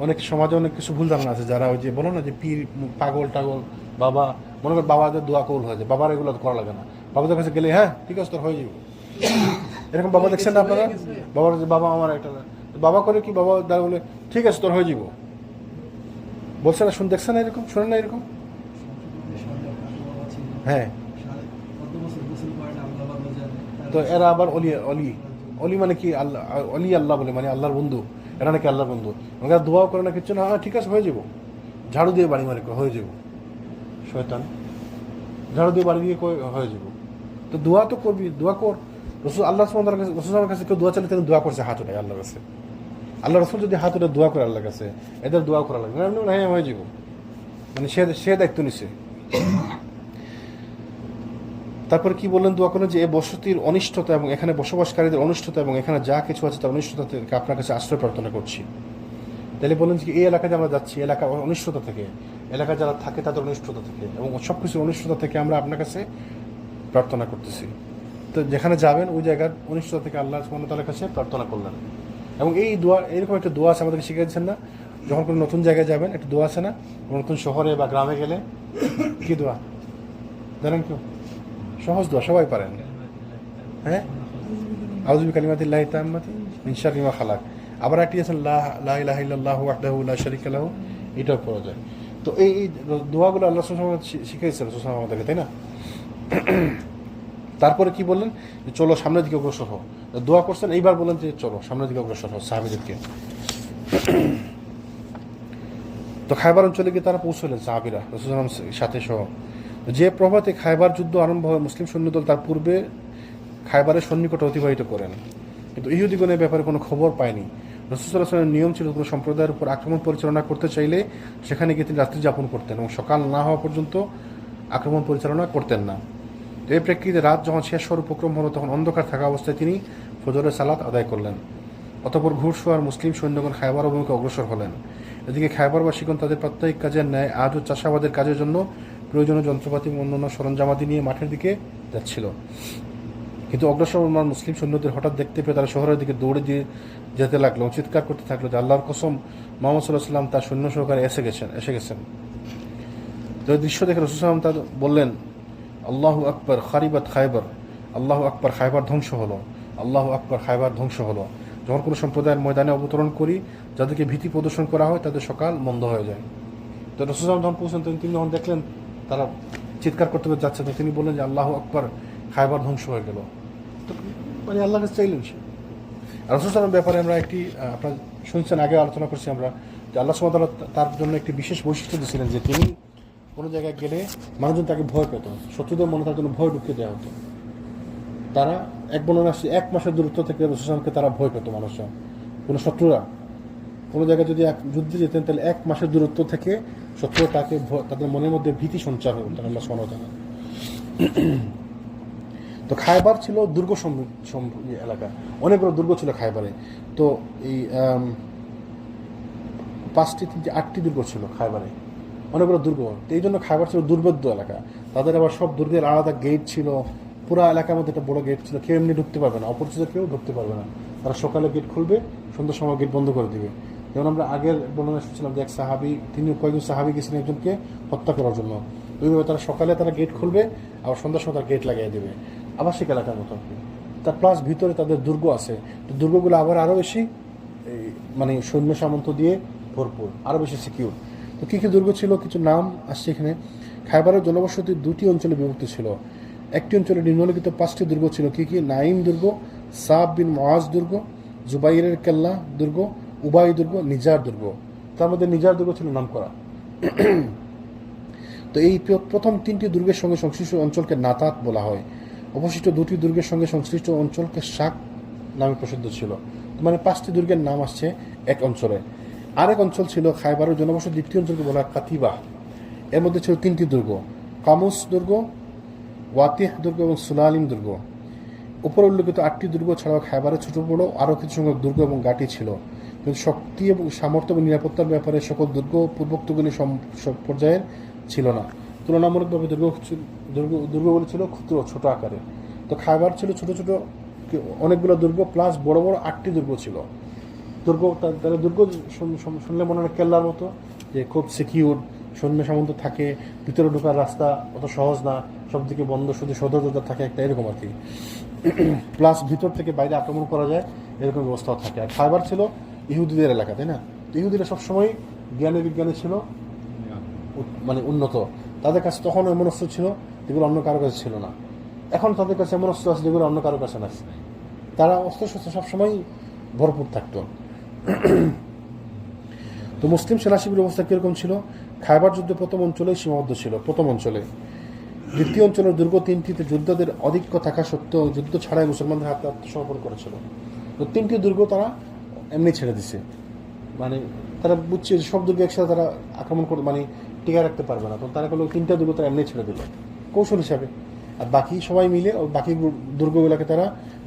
অনেক সমাজে অনেক কিছু ভুল ধারণা আছে, যারা ওই যে বলো না যে পীর পাগল টাগল বাবা, মনে করেন বাবাদের দোয়া কবুল হয়ে যায়, বাবার এগুলো করা লাগে না, বাবাদের কাছে গেলে হ্যাঁ ঠিক আছে তোর হয়ে যাবে। এরকম বাবা দেখছেন না আপনারা? বাবার যে বাবা আমার একটা বাবা করে কি, বাবা দাদা বলে ঠিক আছে তোর হয়ে যাব, বলছে না? দেখছেন না এরকম, শোনেন না এরকম? হ্যাঁ, তো এরা আবার অলি অলি অলি মানে কি, আল্লাহ অলি আল্লাহ বলে, মানে আল্লাহর বন্ধু, এরা নাকি আল্লাহর বন্ধু। আমাকে দোয়াও করে না কিছু না, হ্যাঁ ঠিক আছে হয়ে যাব, ঝাড়ু দিয়ে বাড়ি মারে হয়ে যাব। শয়তান ঝাড়ু দিয়ে বাড়ি দিয়ে হয়ে যাব। তো দোয়া তো করবি, দোয়া কর। রসুল আল্লাহ রসুলের কাছে কেউ দোয়া চাইলে তিনি দোয়া করছে হাত উঠে আল্লাহর কাছে। আল্লাহ রসুল যদি হাত উঠে দোয়া করে আল্লাহর কাছে, এদের দোয়া করা লাগবে না, হ্যাঁ হয়ে যাব, মানে সে দায়িত্ব নিছে। তারপরে কি বললেন দোয়া করেন যে এ বসতির অনিষ্টতা এবং এখানে বসবাসকারীদের অনিষ্টতা এবং এখানে যা কিছু আছে তার অনিষ্টতা থেকে আপনার কাছে আশ্রয় প্রার্থনা করছি। তাহলে বললেন যে এই এলাকায় আমরা যাচ্ছি, এলাকার অনিষ্টতা থেকে, এলাকায় যারা থাকে তাদের অনিষ্টতা থেকে এবং সব কিছুর অনিষ্টতা থেকে আমরা আপনার কাছে প্রার্থনা করতেছি। তো যেখানে যাবেন ওই জায়গার অনিষ্টতা থেকে আল্লাহ সুবহানাহু ওয়া তাআলার কাছে প্রার্থনা করলেন। এবং এই দোয়া, এরকম একটা দোয়া আছে আমাদেরকে শিখিয়ে দিচ্ছেন না, যখন কোনো নতুন জায়গায় যাবেন একটা দোয়া আছে না, নতুন শহরে বা গ্রামে গেলে কি দোয়া জানেন? কেউ সহজ দোয়া সবাই পারেন, হ্যাঁ, আউযু বিকালিমাতিল্লাহি তাম্মাতি মিন শাররি মা খালাক। আবার একটি আছে লা ইলাহা ইল্লাল্লাহু ওয়াহদাহু লা শারীকা লাহু, এটাও পড়া যায়। তো এই দোয়াগুলো আল্লাহ সুবহানাহু ওয়া তাআলা শিখিয়েছেন রাসূল সাল্লাল্লাহু আলাইহি ওয়াসাল্লাম আমাদেরকে, তাই না? তারপরে কি বললেন? চলো সামনের দিকে অগ্রসর হও, দোয়া করছেন, এইবার বলেন যে চলো সামনের দিকে অগ্রসর হও সাহাবীদেরকে। তো খায়বার অঞ্চলে গিয়ে তারা পৌঁছলেন সাহাবীরা রাসূল সাল্লাল্লাহু আলাইহি ওয়াসাল্লামের সাথে সহ। যে প্রভাতে খায়বার যুদ্ধ আরম্ভ হয়, মুসলিম সৈন্যদল তার পূর্বে খায়বারের সন্নিকটে অতিবাহিত করেন, কিন্তু ইহুদিগণের ব্যাপারে কোনো খবর পায়নি। রাসূল সাল্লাল্লাহু আলাইহি ওয়াসাল্লামের নিয়ম ছিল কোনো সম্প্রদায়ের উপর আক্রমণ পরিচালনা করতে চাইলে সেখানে গিয়ে তিনি রাত্রি যাপন করতেন এবং সকাল না হওয়া পর্যন্ত আক্রমণ পরিচালনা করতেন না। তো এই প্রেক্ষিতে রাত যখন শেষ হওয়ার উপক্রম হলো তখন অন্ধকার থাকা অবস্থায় তিনি ফজরের সালাত আদায় করলেন। অতঃপর ঘুরসোয়ার মুসলিম সৈন্যগণ খায়বার অভিমুখে অগ্রসর হলেন। এদিকে খায়বারবাসীগণ তাদের প্রাত্যহিক কাজের ন্যায় আজও চাষাবাদের কাজের জন্য প্রয়োজনীয় যন্ত্রপাতি এবং অন্যান্য সরঞ্জামাদি নিয়ে মাঠের দিকে যাচ্ছিল। কিন্তু অগ্রসরমান মুসলিম সৈন্যদের হঠাৎ দেখতে পেয়ে তারা শহরের দিকে দৌড়ে দিয়ে যেতে লাগলো, চিৎকার করতে থাকলো যে আল্লাহর কসম, মুহাম্মদ সাল্লাল্লাহু আলাইহি ওয়াসাল্লাম তার সৈন্য সহকারে এসে গেছেন। তো এই দৃশ্য দেখে রাসূল সাল্লাল্লাহু আলাইহি ওয়াসাল্লাম বললেন, আল্লাহু আকবার খারিবাত খায়বার, আল্লাহু আকবার খায়বার ধ্বংস হলো, আল্লাহু আকবার খায়বার ধ্বংস হলো। যখন কোনো সম্প্রদায়ের ময়দানে অবতরণ করি, যাদেরকে ভীতি প্রদর্শন করা হয় তাদের সকাল মন্দ হয়ে যায়। তো রাসূল সাল্লাল্লাহু আলাইহি ওয়াসাল্লাম যখন পৌঁছলেন তিনি যখন দেখলেন তারা চিৎকার করতে যাচ্ছে, তো তিনি বললেন যে আল্লাহু আকবার খায়বার ধ্বংস হয়ে গেল। তো মানে আল্লাহর কাছে চাইলেন সে। রাসূল সাল্লাল্লাহু আলাইহি ওয়াসাল্লামের ব্যাপারে আমরা একটি আপনার শুনছেন, আগে আলোচনা করছি আমরা, যে আল্লাহ সুবহানাহু ওয়া তাআলা তার জন্য একটি বিশেষ বৈশিষ্ট্য দিয়েছিলেন যে তিনি কোনো জায়গায় গেলে মানুষজন তাকে ভয় পেত, শত্রুদের মনে তার জন্য ভয় ঢুকিয়ে দেওয়া হতো। তারা এক বর্ণনা আসছে 1 মাসের দূরত্ব থেকে রাসূলকে তারা ভয় পেত মানুষজন। কোনো শত্রুরা কোনো জায়গায় যদি এক যুদ্ধে যেতেন তাহলে 1 মাসের দূরত্ব থেকে শত্রুরা তাকে তাদের মনের মধ্যে ভীতি সঞ্চার করতেন আল্লাহ সুবহানাহু ওয়া তাআলা। তো খায়বার ছিল দুর্গ এলাকা, অনেকগুলো দুর্গ ছিল খায়বারে। তো এই 5টি 3টি 8টি দুর্গ ছিল খায়বারে, অনেকগুলো দুর্গ। তো এই জন্য খায়বার ছিল দুর্ভেদ্য এলাকা। তাদের আবার সব দুর্গের আলাদা গেট ছিল, পুরো এলাকার মধ্যে একটা বড় গেট ছিল, কেউ এমনি ঢুকতে পারবে না, অপরিচিত কেউ ঢুকতে পারবে না। তারা সকালে গেট খুলবে, সন্ধ্যার সময় গেট বন্ধ করে দিবে। যেমন আমরা আগের বর্ণনা শুনছিলাম যে এক সাহাবি, তিনি কয়েকজন সাহাবি গেছিলেন একজনকে হত্যা করার জন্য। ওইভাবে তারা সকালে তারা গেট খুলবে, আবার সন্ধ্যার সময় তারা গেট লাগিয়ে দেবে, আবাসিক এলাকার মতো। তার প্লাস ভিতরে তাদের দুর্গ আছে, তো দুর্গগুলো আবার আরও বেশি মানে সৈন্য সামন্ত দিয়ে ভরপুর, আরও বেশি সিকিউর। তো কী কী দুর্গ ছিল কিছু নাম আসছে এখানে। খায়বারের জনবসতি 2টি অঞ্চলে বিভক্ত ছিল। একটি অঞ্চলে নিম্নলিখিত 5টি দুর্গ ছিল। কী কী? নাইম দুর্গ, সাব বিন মুআজ দুর্গ, জুবাইরের কেল্লা দুর্গ, উবাই দুর্গ, নিজার দুর্গ। তার মধ্যে নিজার দুর্গ ছিল নামকরা। তো এই প্রথম 3টি দুর্গের সঙ্গে সংশ্লিষ্ট অঞ্চলকে নাতাত বলা হয়। অবশিষ্ট 2টি দুর্গের সঙ্গে সংশ্লিষ্ট অঞ্চলকে শাক নামে প্রসিদ্ধ ছিল। মানে 5টি দুর্গের নাম আসছে এক অঞ্চলে। আরেক অঞ্চল ছিল খায়বারের জনবসতি, দ্বিতীয় অঞ্চলকে বলা হয় কাতিবা। এর মধ্যে ছিল 3টি দুর্গ, কামুস দুর্গ, ওয়াতিহ দুর্গ এবং সুলালিম দুর্গ। উপরে উল্লেখিত 8টি দুর্গ ছাড়াও খায়বারের ছোট বড় আরও কিছু সংখ্যক দুর্গ এবং ঘাঁটি ছিল। কিন্তু শক্তি এবং সামর্থ্য এবং নিরাপত্তার ব্যাপারে সকল দুর্গ পূর্বোক্তগুলি সব পর্যায়ের ছিল না। তুলনামূলকভাবে দুর্গগুলি ছিল ক্ষুদ্র, ছোট আকারে। তো খায়বার ছিল ছোট ছোট অনেকগুলো দুর্গ, প্লাস বড় বড় 8টি দুর্গ ছিল। দুর্গ তারা দুর্গ শুনলে মনে হয় কেল্লার মতো, যে খুব সিকিউর, সৈন্য সামন্ত থাকে, ভিতরে ঢোকার রাস্তা অত সহজ না, সব দিকে বন্ধ, শুধু সদর থাকে একটা, এরকম আর কি। প্লাস ভিতর থেকে বাইরে আক্রমণ করা যায় এরকম ব্যবস্থাও থাকে। আর খায়বার ছিল ইহুদিদের এলাকা, তাই না? তো ইহুদিরা সবসময় জ্ঞানে বিজ্ঞানে ছিল মানে উন্নত। তাদের কাছে তখন এমন অস্ত্র ছিল যেগুলো অন্য কারো কাছে ছিল না। এখন তাদের কাছে এমন অস্ত্র আছে যেগুলো অন্য কারো কাছে না। তারা অস্ত্র শস্ত্র সবসময় ভরপুর থাকতো। তো মুসলিম সেনা শিবিরের অবস্থা কীরকম ছিল? খায়বার যুদ্ধ প্রথম অঞ্চলেই সীমাবদ্ধ ছিল, প্রথম অঞ্চলে। দ্বিতীয় অঞ্চলের দুর্গ 3টিতে যোদ্ধাদের আধিক্য থাকা সত্ত্বেও যুদ্ধ ছাড়াই মুসলমানদের হাতে আত্মসমর্পণ করেছিল। তো 3টি দুর্গ তারা এমনি ছেড়ে দিছে, মানে তারা বুঝছে যে সব দুর্গ একসাথে তারা আক্রমণ করে মানে টিকে রাখতে পারবে না। তো তারা বললো 3টা দুর্গ তারা এমনি ছেড়ে দিল কৌশল হিসাবে, আর বাকি সবাই মিলে ওই বাকি দুর্গগুলোকে তারা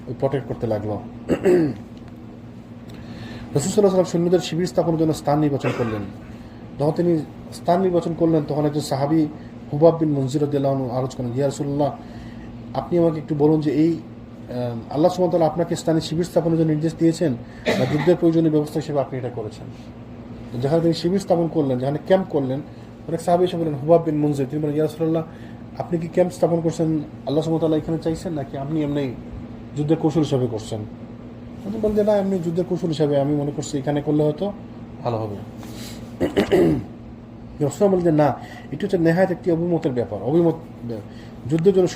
ওই প্রটেক্ট করতে লাগলো। রাসূল সাল্লাল্লাহু আলাইহি ওয়াসাল্লাম সৈন্যদের শিবির স্থাপনের জন্য স্থান নির্বাচন করলেন। যখন তিনি স্থান নির্বাচন করলেন তখন একজন সাহাবী হুবাব বিন মুনজির রাদিয়াল্লাহু আনহু আরজ করেন, ইয়া রাসূলুল্লাহ, আপনি আমাকে একটু বলুন যে এই আল্লাহ সুবহানাহু ওয়া তাআলা আপনাকে স্থানে শিবির স্থাপনের জন্য নির্দেশ দিয়েছেন না যুদ্ধের প্রয়োজনীয় ব্যবস্থা হিসেবে আপনি এটা করেছেন? যেখানে তিনি শিবির স্থাপন করলেন, যেখানে ক্যাম্প করলেন, অনেক সাহাবী এসে বললেন হুবাব বিন মুনজির, তিনি বলেন, ইয়া রাসূলুল্লাহ, আপনি কি ক্যাম্প স্থাপন করছেন আল্লাহ সুবহানাহু ওয়া তাআলা এখানে চাইছেন, নাকি আপনি এমনি যুদ্ধের কৌশল হিসাবে করছেন? তিনি বলেন যে না, এমনি যুদ্ধের কৌশল হিসাবে আমি মনে করছি এখানে করলে হয়তো ভালো হবে। রাসূল বলেন যে না, এটি হচ্ছে নেহায়েত একটি অভিমতের ব্যাপার, অভিমত যুদ্ধের জন্য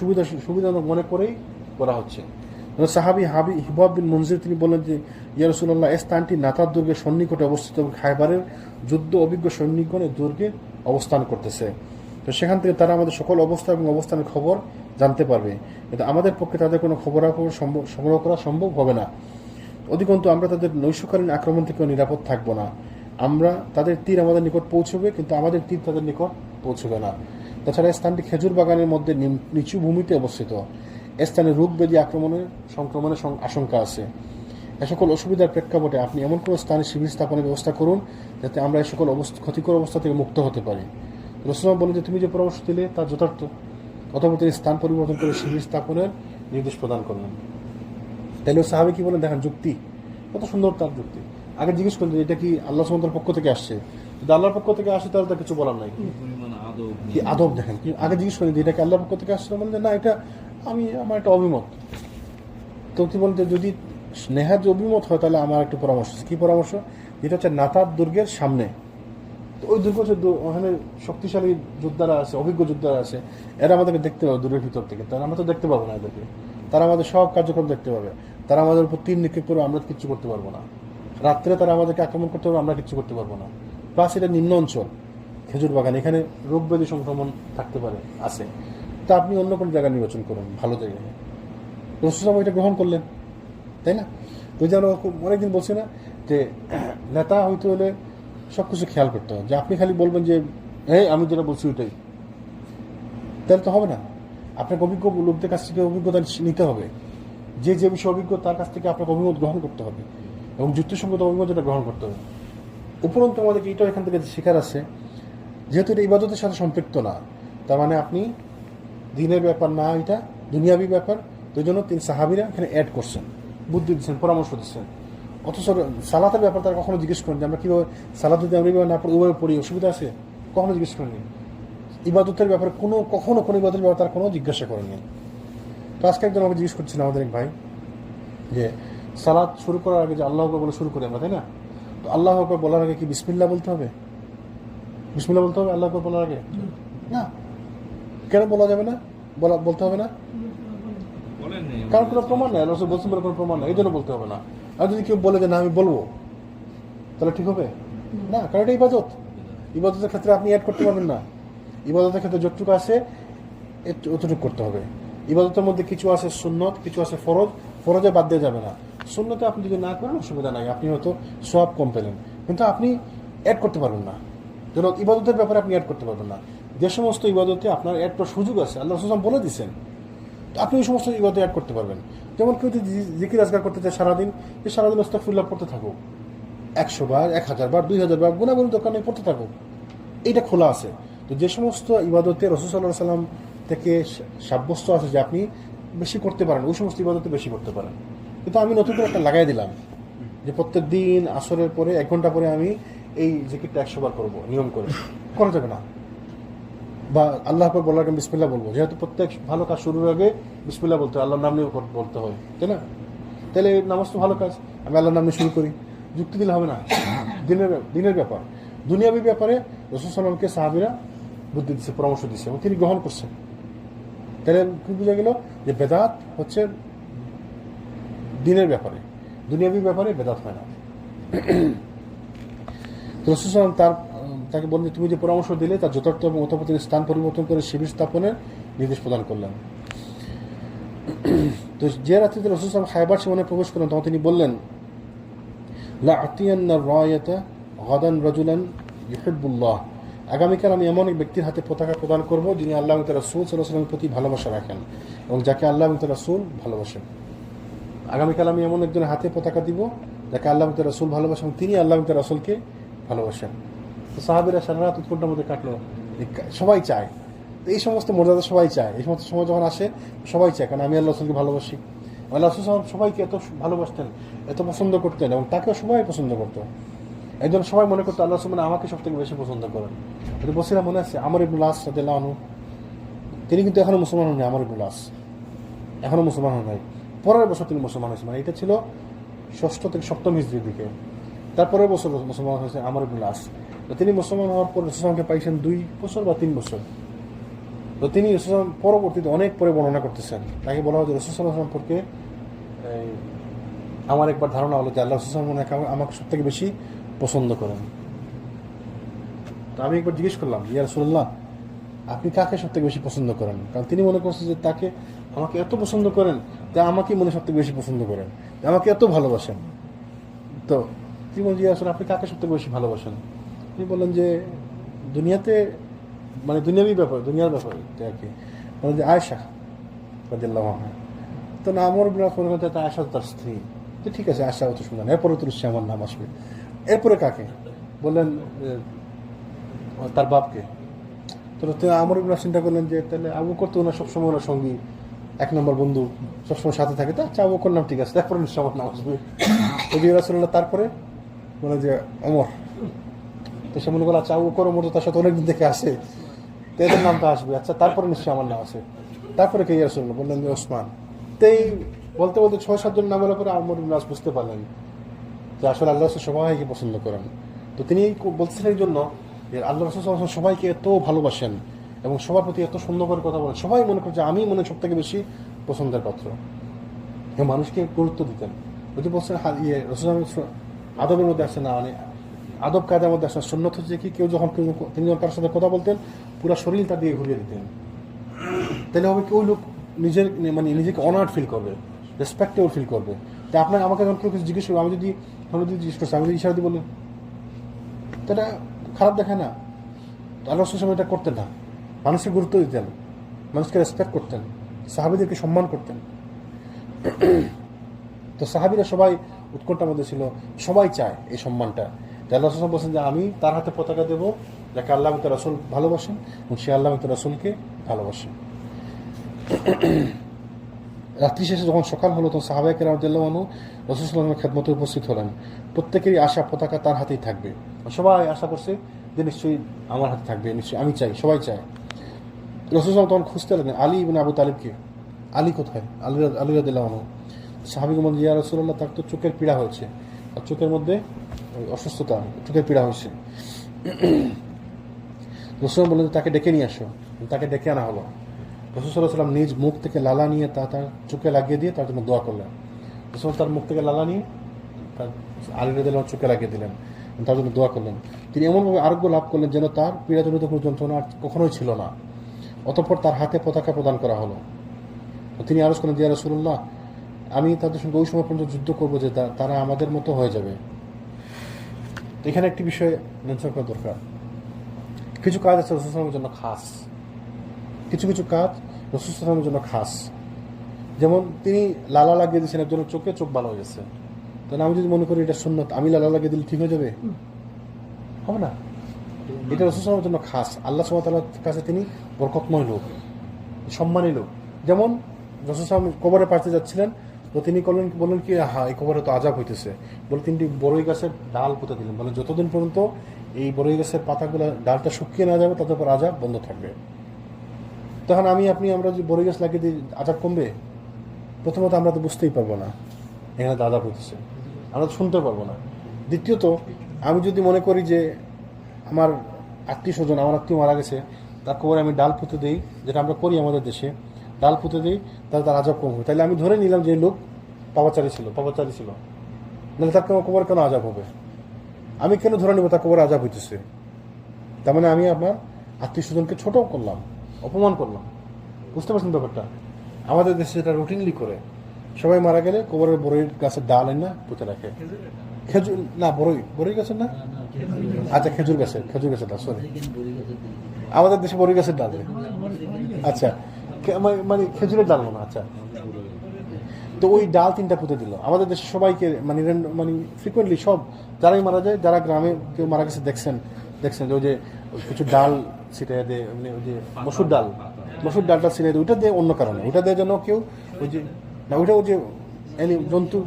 সুবিধাজনক মনে করেই করা হচ্ছে। সাহাবী হুবাব বিন মুনজির তিনি বললেন যে ইয়া রাসূলুল্লাহ, এই স্থানটি নাতার দুর্গের সন্নিকটে অবস্থিত এবং খায়বারের যুদ্ধ অভিজ্ঞ সৈনিকগণের দুর্গে অবস্থান করতেছে। তো সেখান থেকে তারা আমাদের সকল অবস্থা এবং অবস্থানের খবর জানতে পারবে, কিন্তু আমাদের পক্ষে তাদের কোনো খবরাখবর সংগ্রহ করা সম্ভব হবে না। অধিকন্তু আমরা তাদের নৈশকালীন আক্রমণ থেকেও নিরাপদ থাকবো না। আমরা তাদের তীর আমাদের নিকট পৌঁছবে, কিন্তু আমাদের তীর তাদের নিকট পৌঁছবে না। তাছাড়া স্থানটি খেজুর বাগানের মধ্যে নিচু ভূমিতে অবস্থিত। এ স্থানে রোগ ব্যাধি সংক্রমণের আশঙ্কা আছে। এ সকল অসুবিধার প্রেক্ষাপটে আপনি এমন কোনো স্থানে শিবির স্থাপনের ব্যবস্থা করুন যাতে আমরা এই সকল ক্ষতিকর অবস্থা থেকে মুক্ত হতে পারি। রাসূলুল্লাহ বলেন যে তুমি যে পরামর্শ দিলে তা যথার্থ। অতঃপর তিনি স্থান পরিবর্তন করে শিবির স্থাপনের নির্দেশ প্রদান করলেন। তাহলে সাহাবী কি বলেন দেখেন, যুক্তি কত সুন্দর, তার যুক্তি। আগে জিজ্ঞেস করলেন এটা কি আল্লাহ সুবহানাহু ওয়া তাআলার পক্ষ থেকে আসছে, যদি আল্লাহর পক্ষ থেকে আসে তাহলে তার কিছু বলার নাই। কি আদব দেখেন, কি আগে জিজ্ঞেস করেন এটা কি আল্লাহর পক্ষ থেকে আসছে, বলেন যে না, এটা আমার একটা অভিমত। তো কি বলতে, যদি নেহাত যে অভিমত হয় তাহলে আমার একটু পরামর্শ। কি পরামর্শ? যেটা হচ্ছে নাতার দুর্গের সামনে। তো ওই দুর্গ হচ্ছে ওখানে শক্তিশালী যোদ্ধারা আছে, অভিজ্ঞ যোদ্ধারা আছে, এরা আমাদেরকে দেখতে পাবে দূরের ভিতর থেকে। তারা আমরা তো দেখতে পাবো না এদেরকে, তারা আমাদের সব কার্যক্রম দেখতে পাবে। তারা আমাদের উপর তীর নিক্ষেপ করবে, আমরা কিচ্ছু করতে পারবো না। রাত্রে তারা আমাদেরকে আক্রমণ করতে পারবে, আমরা কিচ্ছু করতে পারবো না। প্লাস এটা নিম্ন অঞ্চল, খেজুর বাগান, এখানে রোগ ব্যাধি সংক্রমণ থাকতে পারে, আছে। তা আপনি অন্য কোনো জায়গা নির্বাচন করুন, ভালো জায়গায়। রসুল এটা গ্রহণ করলেন, তাই না? তো যেন অনেকদিন বলছে না যে নেতা হইতে হলে সব কিছু খেয়াল করতে হবে, যে আপনি খালি বলবেন যে এই আমি যেটা বলছি ওইটাই, তাহলে তো হবে না। আপনাকে অভিজ্ঞ লোকদের কাছ থেকে অভিজ্ঞতা নিতে হবে, যে যে বিষয়ে অভিজ্ঞ তার কাছ থেকে আপনাকে অভিমত গ্রহণ করতে হবে এবং যুক্তিসঙ্গত অভিমতটা গ্রহণ করতে হবে। উপরন্তু আমাদেরকে এটাও এখান থেকে শেখার আছে, যেহেতু এটা ইবাদতের সাথে সম্পৃক্ত না, তার মানে আপনি দিনের ব্যাপার না, এটা দুনিয়াবি ব্যাপার। তো এই জন্য তিনি সাহাবিরা এখানে অ্যাড করছেন, বুদ্ধি দিচ্ছেন, পরামর্শ দিচ্ছেন। অথচ সালাতের ব্যাপার তারা কখনো জিজ্ঞেস করেন যে আমরা কীভাবে সালাত যদি আমরা এইভাবে না পড়ি ওইভাবে পড়ি, অসুবিধা আছে, কখনো জিজ্ঞেস করেনি। ইবাদতের ব্যাপারে কখনো কোনো ইবাদতের ব্যাপারে তারা কোনো জিজ্ঞাসা করেনি। তো আজকে একজন আমাকে জিজ্ঞেস করছিলেন, আমাদের এক ভাই, যে সালাত শুরু করার আগে যে আল্লাহ আকবার বলে শুরু করি আমরা, তাই না? তো আল্লাহ আকবার বলার আগে কি বিসমিল্লাহ বলতে হবে? বিসমিল্লাহ বলতে হবে আল্লাহ আকবার বলার আগে? না। কেন বলা যাবে না, বলতে হবে না? কারণ কোনো প্রমাণ নেই, আল্লাহ বলছেন বলে কোনো প্রমাণ নেই, এই জন্য বলতে হবে না। আর যদি কেউ বলে যে না আমি বলবো, তাহলে ঠিক হবে না, কারণ এটা ইবাদত। ইবাদতের ক্ষেত্রে আপনি অ্যাড করতে পারবেন না। ইবাদতের ক্ষেত্রে যতটুকু আছে অতটুকু করতে হবে। ইবাদতের মধ্যে কিছু আছে সুন্নত, কিছু আছে ফরজ, ফরজে বাদ দেওয়া যাবে না। সুন্নতে আপনি যদি না করেন অসুবিধা নাই, আপনি হয়তো সওয়াব কম পেলেন, কিন্তু আপনি অ্যাড করতে পারবেন না। যেন ইবাদতের ব্যাপারে আপনি অ্যাড করতে পারবেন না। যে সমস্ত ইবাদতে আপনার অ্যাড করার সুযোগ আছে, আল্লাহ রাসূল বলে দিচ্ছেন, তো আপনি ওই সমস্ত ইবাদতে অ্যাড করতে পারবেন। যেমন কেউ যদি জিকির আজগার করতে চায় সারাদিন, যে সারাদিন আস্তাগফিরুল্লাহ পড়তে থাকুক, 100 বার, 1000 বার, 2000 বার, গুনাগুনির দরকার নেই, পড়তে থাকুক, এইটা খোলা আছে। তো যে সমস্ত ইবাদতে রাসূল সাল্লাল্লাহু আলাইহি সাল্লাম থেকে সাব্যস্ত আছে যে আপনি বেশি করতে পারেন, ওই সমস্ত ইবাদতে বেশি করতে পারেন। কিন্তু আমি নতুন করে একটা লাগাই দিলাম যে প্রত্যেক দিন আসরের পরে 1 ঘন্টা পরে আমি এই জিকিরটা 100 বার করবো, নিয়ম করে, করা যাবে না। বা আল্লাহ আকবার বলার আগে বিসমিল্লাহ বলবো, যেহেতু প্রত্যেক ভালো কাজ শুরুর আগে বিসমিল্লাহ বলতে হয়, আল্লাহর নাম নিয়ে বলতে হয়, তাই না? তাহলে নামাজ তো ভালো কাজ, আমি আল্লাহর নাম নিয়ে শুরু করি, যুক্তি দিলে হবে না। দিনের ব্যাপার, দুনিয়াবী ব্যাপারে রাসূল সাল্লাল্লাহু সাহাবীরা বুদ্ধি দিচ্ছে, পরামর্শ দিচ্ছে এবং তিনি গ্রহণ করছেন। তাহলে কি বোঝা গেল যে বেদাত হচ্ছে দিনের ব্যাপারে, দুনিয়াবী ব্যাপারে বেদাত হয় না। রাসূল সাল্লাল্লাহু তাকে বললেন তুমি যে পরামর্শ দিলে তার যথার্থ এবং অতঃপর স্থান পরিবর্তন করে শিবির স্থাপনের নির্দেশ প্রদান করলেন। তো যে রাত্রিতে রাসূল সাল্লাল্লাহু খায়বার সীমানে প্রবেশ করলেন, তখন তিনি বললেন লা আতিয়ান্না রায়াতা গাদান রাজুলান ইউহিব্বুল্লাহ, আগামীকাল আমি এমন এক ব্যক্তির হাতে পতাকা প্রদান করব যিনি আল্লাহ এবং তার রাসূল সাল্লাল্লাহু আলাইহি ওয়াসাল্লামের প্রতি ভালোবাসা রাখেন এবং যাকে আল্লাহ এবং তার রাসূল ভালোবাসেন। আগামীকাল আমি এমন একজনের হাতে পতাকা দিব যাকে আল্লাহ এবং তার রাসূল ভালোবাসেন এবং তিনি আল্লাহ এবং তার রাসূলকে ভালোবাসেন। তো সাহাবীরা সারা রাত উৎকণ্ঠার মধ্যে কাটলো, সবাই চায়, তো এই সমস্ত মর্যাদা সবাই চায়, এই সমস্ত সময় যখন আসে সবাই চায়, কারণ আমি আল্লাহ রাসূলকে ভালোবাসি। আল্লাহ রাসূল সবাইকে এত ভালোবাসতেন, এত পছন্দ করতেন এবং তাকেও সবাই পছন্দ করতো। একজন সবাই মনে করতো আল্লাহ রাসূল মানে আমাকে সব থেকে বেশি পছন্দ করেন। এটা বসিরা মনে আছে আমর ইবনুল আস রাদিয়াল্লাহু আনহু, তিনি কিন্তু এখনো মুসলমান হননি। আমর ইবনুল আস এখনো মুসলমান হন নাই, পরের বছর তিনি মুসলমান হয়েছে, মানে এটা ছিল 6ষ্ঠ থেকে 7ম হিজরির দিকে। তারপরের বছর মুসলমান হয়েছে আমর ইবনুল আস। তো তিনি মুসলমান হওয়ার পর রাসূলকে পাইছেন 2 বছর বা 3 বছর। তো তিনি রাসূল পরবর্তীতে অনেক পরে বর্ণনা করতেছেন, তাকে বলা হয় যে রাসূল সাল্লাল্লাহু আলাইহি ওয়াসাল্লাম সম্পর্কে আমার একবার ধারণা হলো যে আল্লাহ রাসূল আমাকে সব থেকে বেশি পছন্দ করেন। তো আমি একবার জিজ্ঞেস করলাম, ইয়া রাসূলুল্লাহ আপনি কাকে সব থেকে বেশি পছন্দ করেন? কারণ তিনি মনে করছেন যে তাকে আমাকে এত পছন্দ করেন, তা আমাকে মনে সব থেকে বেশি পছন্দ করেন, আমাকে এত ভালোবাসেন। তো তিনি বলছেন ইয়া রাসূল আপনি কাকে সব থেকে বেশি ভালোবাসেন? তিনি বললেন যে দুনিয়াতে মানে দুনিয়াবী ব্যাপার, দুনিয়ার ব্যাপারে আর কি, বলেন যে আয়েশা রাদিয়াল্লাহু আনহা। তো না আমর ইবনে আস বললেন যে আয়েশা তার স্ত্রী। তো ঠিক আছে, আয়েশা অত শুনলেন, এরপরে তো নিশ্চয়ই আমার নাম আসবে। এরপরে কাকে বললেন? তার বাপকে। তো আমর ইবনে আস চিন্তা করলেন যে তাহলে আবু বকর তো ওনার সবসময় ওনার সঙ্গী, 1 নম্বর বন্ধু, সবসময় সাথে থাকে, তো আচ্ছা আবু বকর নাম ঠিক আছে, তারপরে নিশ্চয় আমার নাম আসবে। তো রাসূলুল্লাহ তারপরে বলে যে ওমর। তো সে মনে করলো আচ্ছা আবু বকর ওমর তো তার সাথে অনেকদিন থেকে আসে, তো এদের নামটা আসবে, আচ্ছা তারপরে নিশ্চয়ই আমার নাম আছে। তারপরে কে? রাসূলুল্লাহ বললেন যে ওসমান। তো এই বলতে বলতে 6-7 জন নাম বলার পরে আমর ইবনে আস বুঝতে পারলেন যে আসলে আল্লাহ রাসূল সবাইকে পছন্দ করেন। তো তিনি বলছিলেন এই জন্য যে আল্লাহ রাসূল সাল্লাল্লাহু আলাইহি ওয়াসাল্লাম সবাইকে এত ভালোবাসেন এবং সবার প্রতি এত সুন্দর করে কথা বলেন, সবাই মনে করে যে আমি মনে সব থেকে বেশি পছন্দের পাত্র। মানুষকে গুরুত্ব দিতেন। ওই যে বলছেন রাসূল আদবের মধ্যে আসে না, মানে আদব কায়দার মধ্যে আসলে সুন্নত হচ্ছে কি, তিনি যখন কারোর সাথে কথা বলতেন পুরো শরীর তার দিকে ঘুরিয়ে দিতেন। তাহলে হবে কি, ওই লোক নিজেকে অনার্ড ফিল করবে, রেসপেক্টেবল ফিল করবে। তা আপনার আমাকে যখন কেউ কিছু জিজ্ঞেস করবে, আমি যদি জিজ্ঞেস করছি, আমি যদি ইশারা দিয়ে বললেন, তো এটা খারাপ দেখায় না? তো আল্লাহ রাসূল এটা করতেন না। মানুষকে গুরুত্ব দিতেন, মানুষকে রেসপেক্ট করতেন, সাহাবীদেরকে সম্মান করতেন। তো সাহাবীরা সবাই উৎকণ্ঠার মধ্যে ছিল, সবাই চায় এই সম্মানটা। আল্লাহ রাসূল বলছেন যে আমি তার হাতে পতাকা দেবো যাকে আল্লাহ এবং তার রাসূল ভালোবাসেন, এবং সে আল্লাহ এবং তার রাসূলকে ভালোবাসেন। রাত্রি শেষে যখন সকাল হলো, তখন সাহাবায়ে কেরাম রাদিয়াল্লাহু আনহু রাসূল সাল্লাল্লাহু আলাইহি ওয়াসাল্লামের খেদমতে উপস্থিত হলেন। প্রত্যেকেরই আশা পতাকা তার হাতেই থাকবে। সবাই আশা করছে যে নিশ্চয়ই আমার হাতে থাকবে, নিশ্চয়ই আমি চাই, সবাই চায়। রাসূল সাল্লাল্লাহু আলাইহি ওয়াসাল্লাম তখন খুঁজতে লাগলেন আলী ইবনে আবু তালিবকে। আলী কোথায়? আলী রাদিয়াল্লাহু আনহু। সাহাবীগণ বললেন, ইয়া রাসূলুল্লাহ, তার তো চোখের পীড়া হয়েছে, আর চোখের মধ্যে অসুস্থতা, চোখের পীড়া হয়েছে। রাসূল বললেন তাকে ডেকে নিয়ে আসো। তাকে ডেকে আনা হলো। রাসূল সাল্লাল্লাহু আলাইহি ওয়াসাল্লাম নিজ মুখ থেকে লালা নিয়ে তার চোখে লাগিয়ে দিয়ে তার জন্য দোয়া করলেন। রাসূল তার মুখ থেকে লালা নিয়ে তার আলী রাদিয়াল্লাহু আনহু চোখে লাগিয়ে দিলেন, তার জন্য দোয়া করলেন। তিনি এমনভাবে আরোগ্য লাভ করলেন যেন তার পীড়াজনিত কোনো যন্ত্রণা কখনোই ছিল না। অতঃপর তার হাতে পতাকা প্রদান করা হলো। তিনি আরজ করলেন, ইয়া রাসূলুল্লাহ, আমি তাদের সঙ্গে ওই সময় পর্যন্ত যুদ্ধ করবো যে তারা আমাদের মতো হয়ে যাবে। তো এখানে একটি বিষয় মেনশন করা দরকার। কিছু কাজ আছে রাসূল সাল্লাল্লাহু আলাইহি ওয়াসাল্লামের জন্য খাস, কিছু কিছু কাজ রাসূল সাল্লাল্লাহু আলাইহি ওয়াসাল্লামের জন্য খাস। যেমন তিনি লালা লাগিয়ে দিয়েছেন একজনের চোখে, চোখ ভালো হয়ে গেছে। তাহলে আমি যদি মনে করি এটা সুন্নত, আমি লালা লাগিয়ে দিলে ঠিক হয়ে যাবে? হবে না। এটা রাসূল সাল্লাল্লাহু আলাইহি ওয়াসাল্লামের জন্য খাস। আল্লাহ সুবহানাহু ওয়া তাআলার কাছে তিনি বরকতময় লোক, সম্মানী লোক। যেমন রাসূল সাল্লাল্লাহু আলাইহি ওয়াসাল্লাম কবরে পাড়তে যাচ্ছিলেন, তো তিনি বললেন কি, হ্যাঁ এই কবরে তো আযাব হইতেছে, বলে তিনটি বড়ই গাছের ডাল পুঁতে দিলেন। বলে যতদিন পর্যন্ত এই বড়ই গাছের পাতাগুলো, ডালটা শুকিয়ে না যাবে, ততদিন পর আযাব বন্ধ থাকবে। তখন আমরা যদি বড়ই গাছ লাগিয়ে দিই, আযাব কমবে? প্রথমত আমরা তো বুঝতেই পারবো না এখানে আযাব হইতেছে, আমরা তো শুনতে পারবো না। দ্বিতীয়ত, আমি যদি মনে করি যে আমার আমার আত্মীয় মারা গেছে, তার কবরে আমি ডাল পুঁতে দিই, যেটা আমরা করি আমাদের দেশে, ডাল পুঁতে দিই, তাহলে তার আযাব কম হবে। তাহলে আমি ধরে নিলাম যে লোক পাপাচারী ছিল, নাহলে তার কবরে কেন আযাব হবে? আমি কেন ধরে নেব তার কবরে আযাব হইতেছে? তার মানে আমি আমার আত্মীয় স্বজনকে ছোট করলাম, অপমান করলাম। বুঝতে পারছেন ব্যাপারটা? আমাদের দেশে এটা রুটিনলি করে, সবাই মারা গেলে কবরের বড়ই গাছের ডাল না পুঁতে রাখে। খেজুর না, বড়ই গাছের না, আচ্ছা খেজুর গাছের ডাল, সরি, আমাদের দেশে বড়ই গাছের ডাল। আচ্ছা, মানে খেজুরের ডাল না, আচ্ছা। তো ওই ডাল 3টা পুঁতে দিল। আমাদের দেশে সবাইকে মানে ফ্রিকুয়েন্টলি সব যারাই মারা যায়, যারা গ্রামে কেউ মারা গেছে দেখছেন যে ওই যে কিছু ডাল ছিটাই দেয়, মানে ওই যে মসুর ডালটা ছিটাই দেয়, ওইটা দিয়ে অন্য কারণে, ওইটা দিয়ে যেন কেউ ওই যে না, ওইটা ওই যে জন্তু,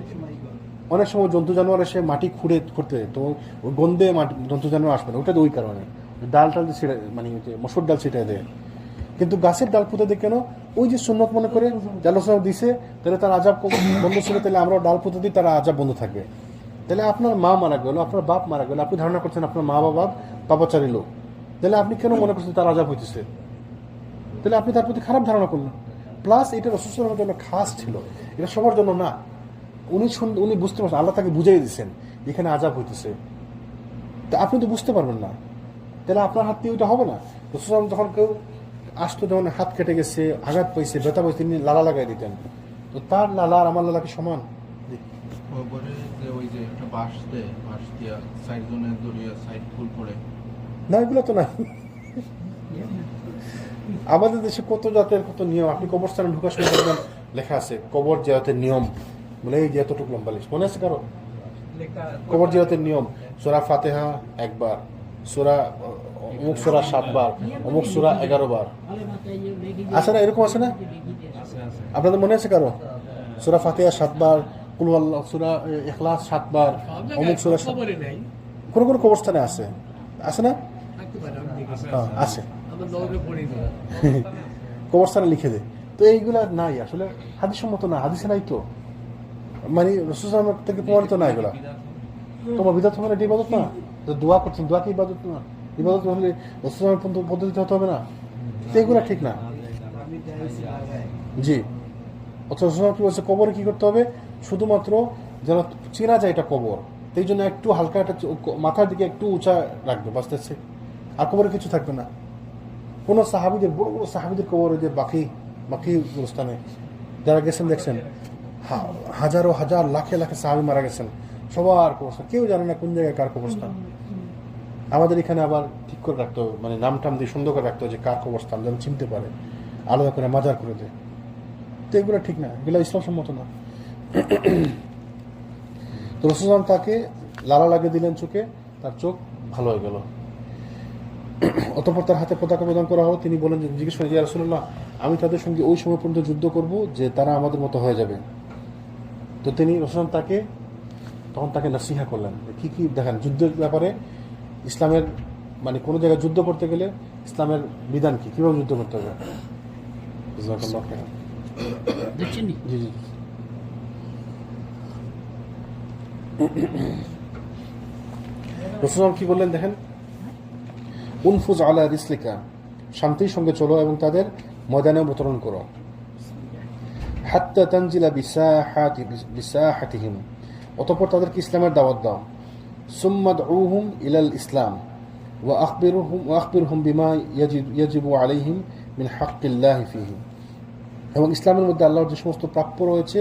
অনেক সময় জন্তু জানোয়ার এসে মাটি খুঁড়তে, তো ওই গন্ধে জন্তু জানোয়ার আসবে না, ওটা ওই কারণে ডালটা ছিটাই, মানে মসুর ডাল ছিটাই দেয়। কিন্তু গাছের ডাল পুঁতে দিয়ে কেন? ওই যে সুন্নত মনে করে আল্লাহ দিছে, তাহলে তার আযাব বন্ধ ছিল, তাহলে আমরা ডাল পুঁতে দিই, তার আযাব বন্ধ থাকবে। তাহলে আপনার মা মারা গেল, আপনার বাপ মারা গেল, আপনি ধারণা করছেন আপনার মা বা বাপ পাপাচারী লোক, তাহলে আপনি কেন মনে করছেন তার আযাব হইতেছে? তাহলে আপনি তার প্রতি খারাপ ধারণা করলেন। প্লাস এটা রাসূল সাল্লাল্লাহু আলাইহি ওয়াসাল্লামের জন্য খাস ছিল, এটা সবার জন্য না। উনি বুঝতে পারছেন, আল্লাহ তাকে বুঝিয়ে দিচ্ছেন এখানে আযাব হইতেছে, তা আপনি তো বুঝতে পারবেন না, তাহলে আপনার হাত দিয়ে ওইটা হবে না। রাসূল সাল্লাল্লাহু আলাইহি ওয়াসাল্লাম যখন কেউ আসতো, যখন হাত কেটে গেছে, আঘাত পাইছে, ব্যথা পাইছে, তিনি লালা লাগাই দিতেন। তো তার লালা আর আমার লালা কি সমান? না, এগুলো তো না। আমাদের দেশে কত জাতের কত নিয়ম। আপনি কবরস্থানে ঢোকার সময় দেখবেন লেখা আছে কবর জিয়ারতের নিয়ম, বলে এই যে এতটুকু লম্বা লিস্ট, মনে আছে কারো? কবর জিয়ারতের নিয়ম, সূরা ফাতিহা 1 বার, সূরা অমুক সূরা 7 বার, অমুক সূরা 11 বার। আছে না, এরকম আছে না? আপনাদের মনে আছে কারো? সূরা ফাতিহা 7 বার, কুল হুয়াল্লাহ, সূরা ইখলাস 7 বার, অমুক সূরা। কোন কোন কবরস্থানে আছে না? হ্যাঁ আছে, কবরস্থানে লিখে দেয়। তো এইগুলা নাই, আসলে হাদিস সম্মত না, হাদিসে নাই তো, মানে রাসূল সাল্লাল্লাহু আলাইহি ওয়াসাল্লাম থেকে প্রমাণিত না এগুলা। তোমার বিদআত হবে না, এটা ইবাদত না। তো দোয়া করছেন, দোয়া কি ইবাদত না? ইবাদত হলে রাসূল সাল্লাল্লাহু আলাইহি ওয়াসাল্লামের পদ্ধতিতে হতে হবে না, তো এগুলা ঠিক না। জি, অথচ রাসূল সাল্লাল্লাহু আলাইহি ওয়াসাল্লাম কি বলছে, কবরে কি করতে হবে? শুধুমাত্র যেন চেনা যায় এটা কবর, এই জন্য একটু হালকা একটা মাথার দিকে একটু উঁচা রাখবে, বাঁচতেছে, আর কবরে কিছু থাকবে না। কোনো সাহাবিদের, বড় বড় সাহাবিদের কবর, যে বাকি গুরুস্থানে যারা গেছেন দেখছেন, হাজারো হাজার লাখে লাখে সাহাবি মারা গেছেন, সবার কবরস্থান, কেউ জানে না কোন জায়গায় কার কবরস্থান। আমাদের এখানে আবার ঠিক করে রাখতো, মানে নাম টাম দিয়ে সুন্দর করে রাখতো যে কার কবরস্থান, যেন চিনতে পারে, আলাদা করে মাজার করে দেয়। তো এগুলো ঠিক না, এগুলো ইসলাম সম্মত না। তো রাসূলুল্লাহ তাকে লালা লাগিয়ে দিলেন চোখে, তার চোখ ভালো হয়ে গেল। অতঃপর তার হাতে পতাকা প্রদান করা হলো। তিনি বলেন, যে জিজ্ঞেস করেন, ইয়া রাসূলুল্লাহ, আমি তাদের সঙ্গে ওই সময় পর্যন্ত যুদ্ধ করব যে তারা আমাদের মতো হয়ে যাবে। তো তিনি রাসূলুল্লাহ তখন তাকে নসিহা করলেন, কি কি দেখেন যুদ্ধের ব্যাপারে ইসলামের, মানে কোনো জায়গায় যুদ্ধ করতে গেলে ইসলামের বিধান কি, কিভাবে যুদ্ধ করতে হবে। দেখছেন নি? জি জি। রাসূলুল্লাহ কি বললেন দেখেন, উনফুজ আলা রিসলিকা, শান্তির সঙ্গে চলো এবং তাদের ময়দানে অবতরণ করো। হাত্তা তানজিলা বিসাহাতিহিম, অতঃপর তাদেরকে ইসলামের দাওয়াত দাও। সুম্মা দুউহুম ইলাল ইসলাম ওয়া আখবিরহুম বিমা ইয়াজিবু আলাইহিম মিন হাক্কিল্লাহি ফীহি, এবং ইসলামের মধ্যে আল্লাহর যে সমস্ত প্রাপ্য রয়েছে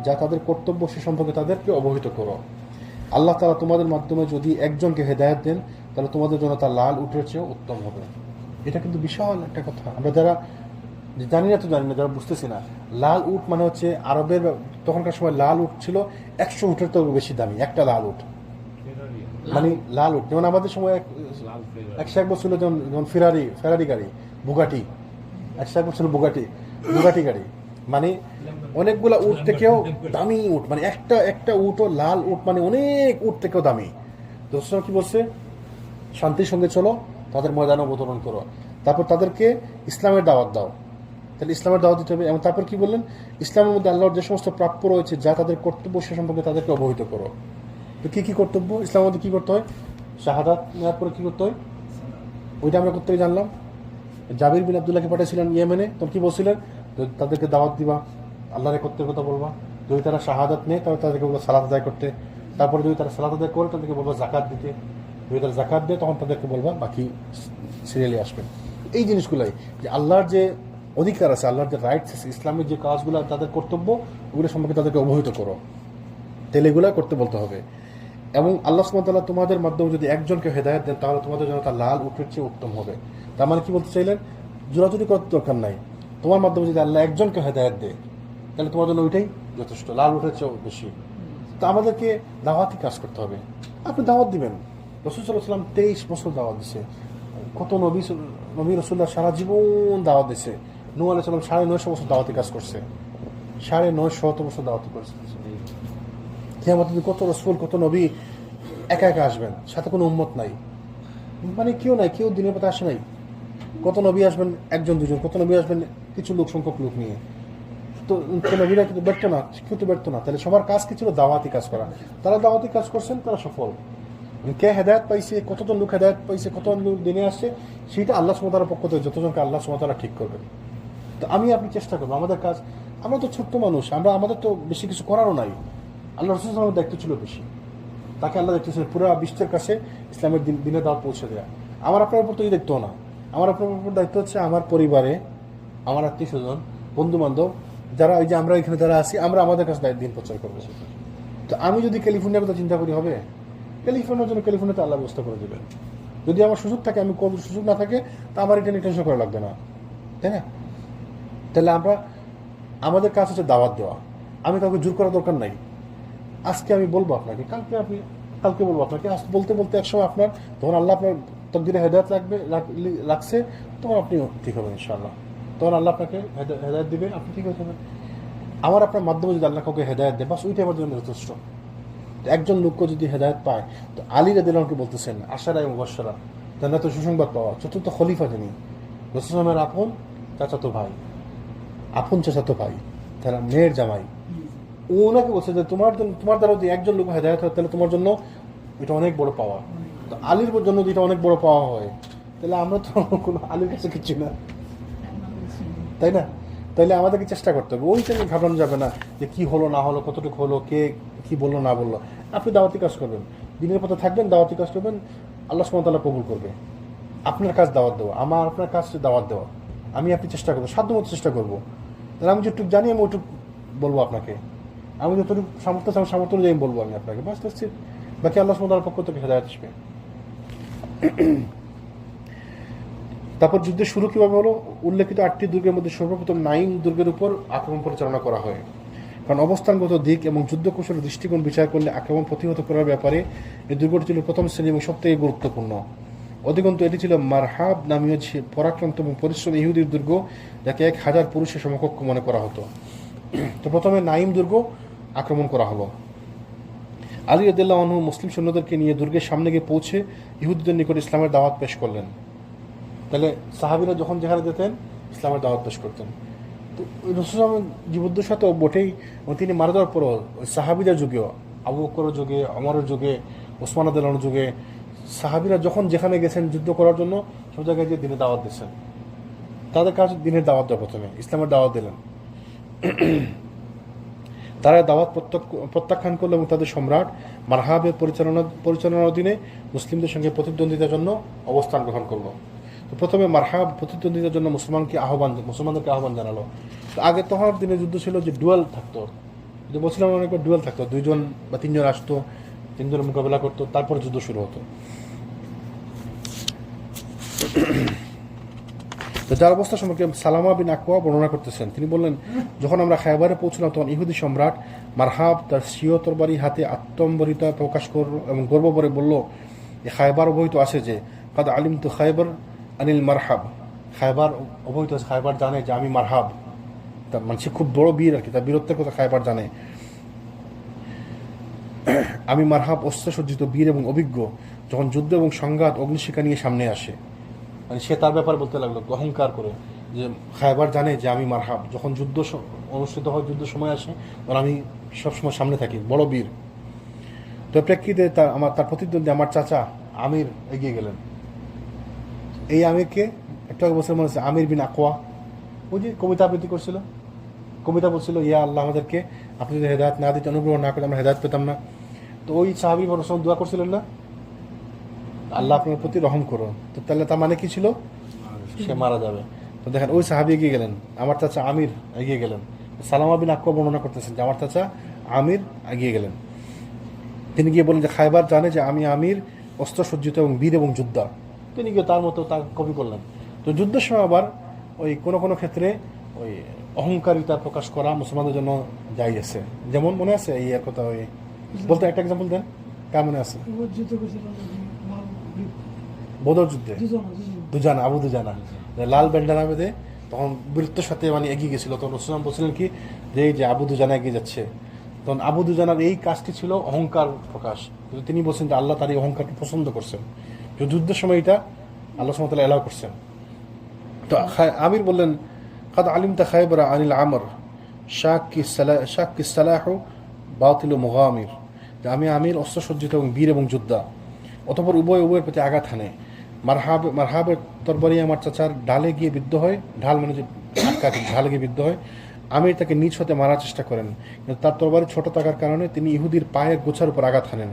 যা তাদের কর্তব্য, সে সম্পর্কে তাদেরকে অবহিত করো। আল্লাহ তাআলা তোমাদের মাধ্যমে যদি একজনকে হেদায়েত দেন, তাহলে তোমাদের জন্য তার লাল উটের চেয়েও উত্তম হবে। এটা কিন্তু বিশাল একটা কথা। আমরা যারা জানি না, যারা বুঝতেছি না, লাল উট মানে হচ্ছে আরবের তখনকার সময় লাল উট ছিল 100 উটের তো বেশি দামি একটা লাল উট, মানে লাল উট। যেমন আমাদের সময় 101 বছর ছিল, যেমন ফেরারি গাড়ি, বুগাটি, 101 বছর বুগাটি গাড়ি, মানে অনেকগুলা উট থেকেও দামি উট, মানে একটা উটও লাল উট, মানে অনেক উট থেকেও দামি। তো কি বলছে, শান্তির সঙ্গে চলো, তাদের ময়দানে অবতরণ করো, তারপর তাদেরকে ইসলামের দাওয়াত দাও। তাহলে ইসলামের দাওয়াত দিতে হবে। এবং তারপর কি বললেন, ইসলামের মধ্যে আল্লাহর যে সমস্ত প্রাপ্য রয়েছে, যা তাদের কর্তব্য, সে সম্পর্কে তাদেরকে অবহিত করো। তো কি কি কর্তব্য ইসলামের মধ্যে, কি করতে হয়, শাহাদাত নেওয়ার পরে কি করতে হয়, ওইটা আমরা করতে জানলাম। জাবির বিন আব্দুল্লাহকে পাঠিয়েছিলেন ইয়েমেনে, তখন কি বলছিলেন, তাদেরকে দাওয়াত দিবা, আল্লাহর কর্তব্যের কথা বলবা। যদি তারা শাহাদাত নেয়, তাহলে তাদেরকে বলবো সালাত আদায় করতে। তারপরে যদি তারা সালাত আদায় করে, তাদেরকে বলবো জাকাত দিতে। যদি তারা জাকাত দেয়, তখন তাদেরকে বলবা বাকি সিরিয়ালে আসবেন। এই জিনিসগুলাই যে আল্লাহর যে অধিকার আছে, আল্লাহর যে রাইটস আছে, ইসলামের যে কাজগুলো তাদের কর্তব্য, ওগুলো সম্পর্কে তাদেরকে অবহিত করো। তাহলে এগুলো করতে বলতে হবে। এবং আল্লাহ সুবহানাহু ওয়া তাআলা তোমাদের মাধ্যমে যদি একজনকে হেদায়েত দেন, তাহলে তোমাদের জন্য তার লাল উটের চেয়ে উত্তম হবে। তার মানে কি বলতে চাইলেন, জোরাজুরি করার দরকার নাই। তোমার মাধ্যমে যদি আল্লাহ একজনকে হেদায়েত দেয়, তাহলে তোমার জন্য ওইটাই যথেষ্ট, লাল উটের চেয়েও বেশি। তো আমাদেরকে দাওয়াতি কাজ করতে হবে। আপনি দাওয়াত দিবেন, রাসূল সাল্লাল্লাহু আলাইহি ওয়াসাল্লাম 23 বছর দাওয়াত দিছে। কত নবী রাসূলুল্লাহ সারা জীবন দাওয়াত দিছে। নূহ আলাইহিস সালাম 950 বছর দাওয়াতি কাজ করছে, 950 বছর দাওয়াতি করছে। কিয়ামত দিন কত রাসূল, কত নবী একা একা আসবেন, সাথে কোনো উম্মত নাই, মানে কেউ নাই, কেউ দিনের পথে আসে নাই। কত নবী আসবেন একজন দুজন, কত নবী আসবেন কিছু লোক, সংখ্যক লোক নিয়ে। তো নবীরা কিন্তু ব্যর্থ না, কেউ তো ব্যর্থ না। তাহলে সবার কাজ কি ছিল, দাওয়াতি কাজ করা। তারা দাওয়াতি কাজ করছেন, তারা সফল। কে হেদায়েত পাইছে, কতজন লোক হেদায়েত পাইছে, কতজন লোক দিনে আসছে, সেটা আল্লাহ সুবহানাহু ওয়া তাআলার পক্ষ থেকে যতজনকে আল্লাহ সুবহানাহু ওয়া তাআলা ঠিক করবেন। তো আপনি চেষ্টা করবো, আমাদের কাজ, আমরা তো ছোট্ট মানুষ, আমাদের তো বেশি কিছু করারও নাই। আল্লাহ রাসূল সাল্লাল্লাহু আলাইহি ওয়াসাল্লামের দায়িত্ব ছিল বেশি, তাকে আল্লাহ দেখতেছেন পুরো বিশ্বের কাছে ইসলামের দিনের দাওয়াত পৌঁছে দেওয়া। আমার আপনার উপর তো এই দায়িত্ব না। আমার আপনার উপর দায়িত্ব হচ্ছে আমার পরিবারে, আমার আত্মীয় স্বজন, বন্ধু বান্ধব, যারা ওই যে আমরা এখানে যারা আছি, আমরা আমাদের কাছে দিন প্রচার করবো। তো আমি যদি ক্যালিফোর্নিয়ার কথা চিন্তা করি, হবে? ক্যালিফোর্নিয়ার জন্য ক্যালিফোর্নিয়াতে আল্লাহ ব্যবস্থা করে দেবেন। যদি আমার সুযোগ থাকে, আমি কোন সুযোগ না থাকে, তা আমার এটা নিয়ে টেনশন করা লাগবে না, তাই না? তাহলে আমাদের কাজ হচ্ছে দাওয়াত দেওয়া। আমি কাউকে জোর করার দরকার নাই। আজকে আমি বলবো আপনাকে, কালকে বলবো আপনাকে, আজ বলতে বলতে একসময় আপনার, তখন আল্লাহ আপনার তকদিরে হেদায়েত লাগছে, তখন আপনি ঠিক হবেন ইনশাআল্লাহ। তখন আল্লাহ আপনাকে হেদায়েত দিবেন, আপনি ঠিক হয়ে যাবেন। আমার আপনার মাধ্যমে যদি আল্লাহ কাউকে হেদায়েত দেয়, বাস ওইটাই আমার জন্য যথেষ্ট। একজন লোককে যদি হেদায়েত পায়, তো আলী রাদিয়াল্লাহু আনহু বলতেছেন, আশারা এবং মুবাশশারা, জান্নাতের সুসংবাদ পাওয়া, চতুর্থ খলিফা যিনি, রাসূল সাল্লাল্লাহু আলাইহি ওয়াসাল্লামের আপন চাচাতো ভাই, তারা মেয়ের জামাই, ওনাকে বলছে যে তোমার দ্বারা যদি একজন লোক হেদায়েত হয়, তাহলে তোমার জন্য এটা অনেক বড় পাওয়া। তো আলীর জন্য যদি এটা অনেক বড় পাওয়া হয়, তাহলে আমরা তো কোনো আলীর কাছে কিছু না, তাই না? তাহলে আমাদেরকে চেষ্টা করতে হবে, ওইটা নিয়ে ঘাটানো যাবে না যে কী হলো না হলো, কতটুকু হলো, কে কী বললো না বললো। আপনি দাওয়াতি কাজ করবেন, দিনের পথে থাকবেন, দাওয়াতি কাজ করবেন, আল্লাহ সুবহানাহু ওয়া তাআলা কবুল করবে। আপনার কাজ দাওয়াত দেওয়া, আপনার কাজ দাওয়াত দেওয়া, আমি আপনি চেষ্টা করবো, সাধ্যমতো চেষ্টা করবো। তাহলে আমি যেটুকু জানি আমি ওটুকু বলবো আপনাকে, আমি যতটুকু সামর্থ্য অনুযায়ী বলবো আমি আপনাকে, বাস দেখছি বাকি আল্লাহ সুবহানাহু ওয়া তাআলার পক্ষ থেকে হেদায়েত আসবে। তারপর যুদ্ধের শুরু কীভাবে হলো? উল্লেখিত 8টি দুর্গের মধ্যে সর্বপ্রথম নাইম দুর্গের উপর আক্রমণ পরিচালনা করা হয়। কারণ অবস্থানগত দিক এবং যুদ্ধকৌশলের দৃষ্টিকোণ বিচার করলে আক্রমণ প্রতিহত করার ব্যাপারে এই দুর্গটি ছিল প্রথম শ্রেণী এবং সবথেকে গুরুত্বপূর্ণ। অধিকন্তু এটি ছিল মারহাব নামীয় পরাক্রান্ত এবং পরিশ্রমী ইহুদির দুর্গ, যাকে 1000 পুরুষের সমকক্ষ মনে করা হতো। তো প্রথমে নাইম দুর্গ আক্রমণ করা হলো। আলী রাদিয়াল্লাহু আনহু মুসলিম সৈন্যদেরকে নিয়ে দুর্গের সামনে গিয়ে পৌঁছে ইহুদিদের নিকট ইসলামের দাওয়াত পেশ করলেন। তাহলে সাহাবীরা যখন যেখানে যেতেন ইসলামের দাওয়াত পেশ করতেন। তো রাসূল জীবদ্দশার সাথে বটেই, তিনি মারা যাওয়ার পরও সাহাবীদের যুগেও, আবু বকরের যুগে, ওমরের যুগে, ওসমান রাদিয়াল্লাহু আনহুর যুগে সাহাবীরা যখন যেখানে গেছেন যুদ্ধ করার জন্য সব জায়গায় গিয়ে দিনের দাওয়াত দিচ্ছেন। তাদের কাছে দিনের দাওয়াত দেওয়া, প্রথমে ইসলামের দাওয়াত দিলেন। তারা দাওয়াত প্রত্যাখ্যান করলো এবং তাদের সম্রাট মারহাবের পরিচালনার অধীনে মুসলিমদের সঙ্গে প্রতিদ্বন্দ্বিতার জন্য অবস্থান গ্রহণ করলো। তো প্রথমে মারহাব প্রতিদ্বন্দ্বিতার জন্য মুসলমানদেরকে আহ্বান জানালো। তো আগে তখন দিনে যুদ্ধ ছিল যে ডুয়েল থাকতো, যে বলছিলাম অনেকবার ডুয়েল থাকতো, 2 জন বা 3 জন আসতো, 3 জনের মোকাবেলা করতো, তারপর যুদ্ধ শুরু হতো। তো যার অবস্থা সম্পর্কে সালামা বিন আকওয়া বর্ণনা করতেছেন, তিনি বললেন, যখন আমরা খায়বারে পৌঁছলাম তখন ইহুদি সম্রাট মারহাব তার স্বীয় তরবারি হাতে আত্মম্বরিতা প্রকাশ করল এবং গর্ব করে বলল, যে খায়বার অবহিত আছে যে কাদ আলিম তু খায়বার আনিল মারহাব, খায়বার অবহিত আছে, খায়বার জানে যে আমি মারহাব, তার মানে সে খুব বড় বীর আর কি, তার বীরত্বের কথা খায়বার জানে। আমি মারহাব অস্ত্রসজ্জিত বীর এবং অভিজ্ঞ, যখন যুদ্ধ এবং সংঘাত অগ্নিশিখা নিয়ে সামনে আসে, মানে সে তার ব্যাপারে বলতে লাগলো অহংকার করে, যে খায়বার জানে যে আমি মারহাব, যখন যুদ্ধ অনুষ্ঠিত হয়, যুদ্ধ সময় আসে, তখন আমি সবসময় সামনে থাকি, বড় বীর। তো প্রেক্ষিতে তার প্রতিদ্বন্দ্বী আমার চাচা আমির এগিয়ে গেলেন। এই আমিরকে একটু আগে বছর মনে হচ্ছে আমির বিন আকওয়া, ওই যে কবিতা আবৃত্তি করছিল, কবিতা বলছিল, ইয়া আল্লাহ আমাদেরকে আপনি যদি হেদায়েত না দিতে, অনুগ্রহ না করে আমরা হেদায়েত পেতাম না। তো ওই সাহাবী বরং দোয়া করছিলেন না, আল্লাহ আপনার প্রতি রহম করুন। তো তাহলে তার মানে কি ছিল? সে মারা যাবে। তো দেখেন ওই সাহাবী এগিয়ে গেলেন, আমার চাচা আমির এগিয়ে গেলেন। সালামা বিন আকওয়া বর্ণনা করতেছেন যে আমার চাচা আমির এগিয়ে গেলেন। তিনি গিয়ে বলেন যে খায়বার জানে যে আমি আমির, অস্ত্রসজ্জিত এবং বীর এবং যোদ্ধা। তিনি গিয়ে তার মতো তার কপি করলেন। তো যুদ্ধের সময় আবার ওই কোনো ক্ষেত্রে ওই অহংকারিতা প্রকাশ করা মুসলমানদের জন্য জায়েজ আছে। যেমন মনে আছে এই এর কথা, ওই বলতে একটা এক্সাম্পল দেন, কার মনে আছে? বদর যুদ্ধে দুজানা, আবু দুজানা লাল ব্যান্ডানা বেঁধে তখন বীরত্বের সাথে মানে এগিয়ে গেছিল, তখন রাসূল বলছিলেন কি যে এই যে আবু দুজানা এগিয়ে যাচ্ছে, তখন আবু দুজানার এই কাজটি ছিল অহংকার প্রকাশ। তিনি বলছেন যে আল্লাহ তার এই অহংকারকে পছন্দ করছেন, যুদ্ধের সময় এটা আল্লাহ সুবহানাহু ওয়া তাআলা এলাও করছেন। তো আমির বললেন, কাদ আলিমতা খায়বারা আনিল আমর শাক্কি সালাহু বাতিলু মুগামির, যে আমি আমির, অস্ত্রসজ্জিত এবং বীর এবং যোদ্ধা। অতঃপর উভয়ের প্রতি আঘাত হানে। মারহাবের তরবারি আমার চাচার ঢালে গিয়ে বিদ্ধ হয়, ঢাল মানে যে ঢালে গিয়ে বিদ্ধ হয়। আমির তাকে নিজ হতে মারার চেষ্টা করেন, কিন্তু তার তরবারি ছোট থাকার কারণে তিনি ইহুদির পায়ের গোছার উপর আঘাত হানেন,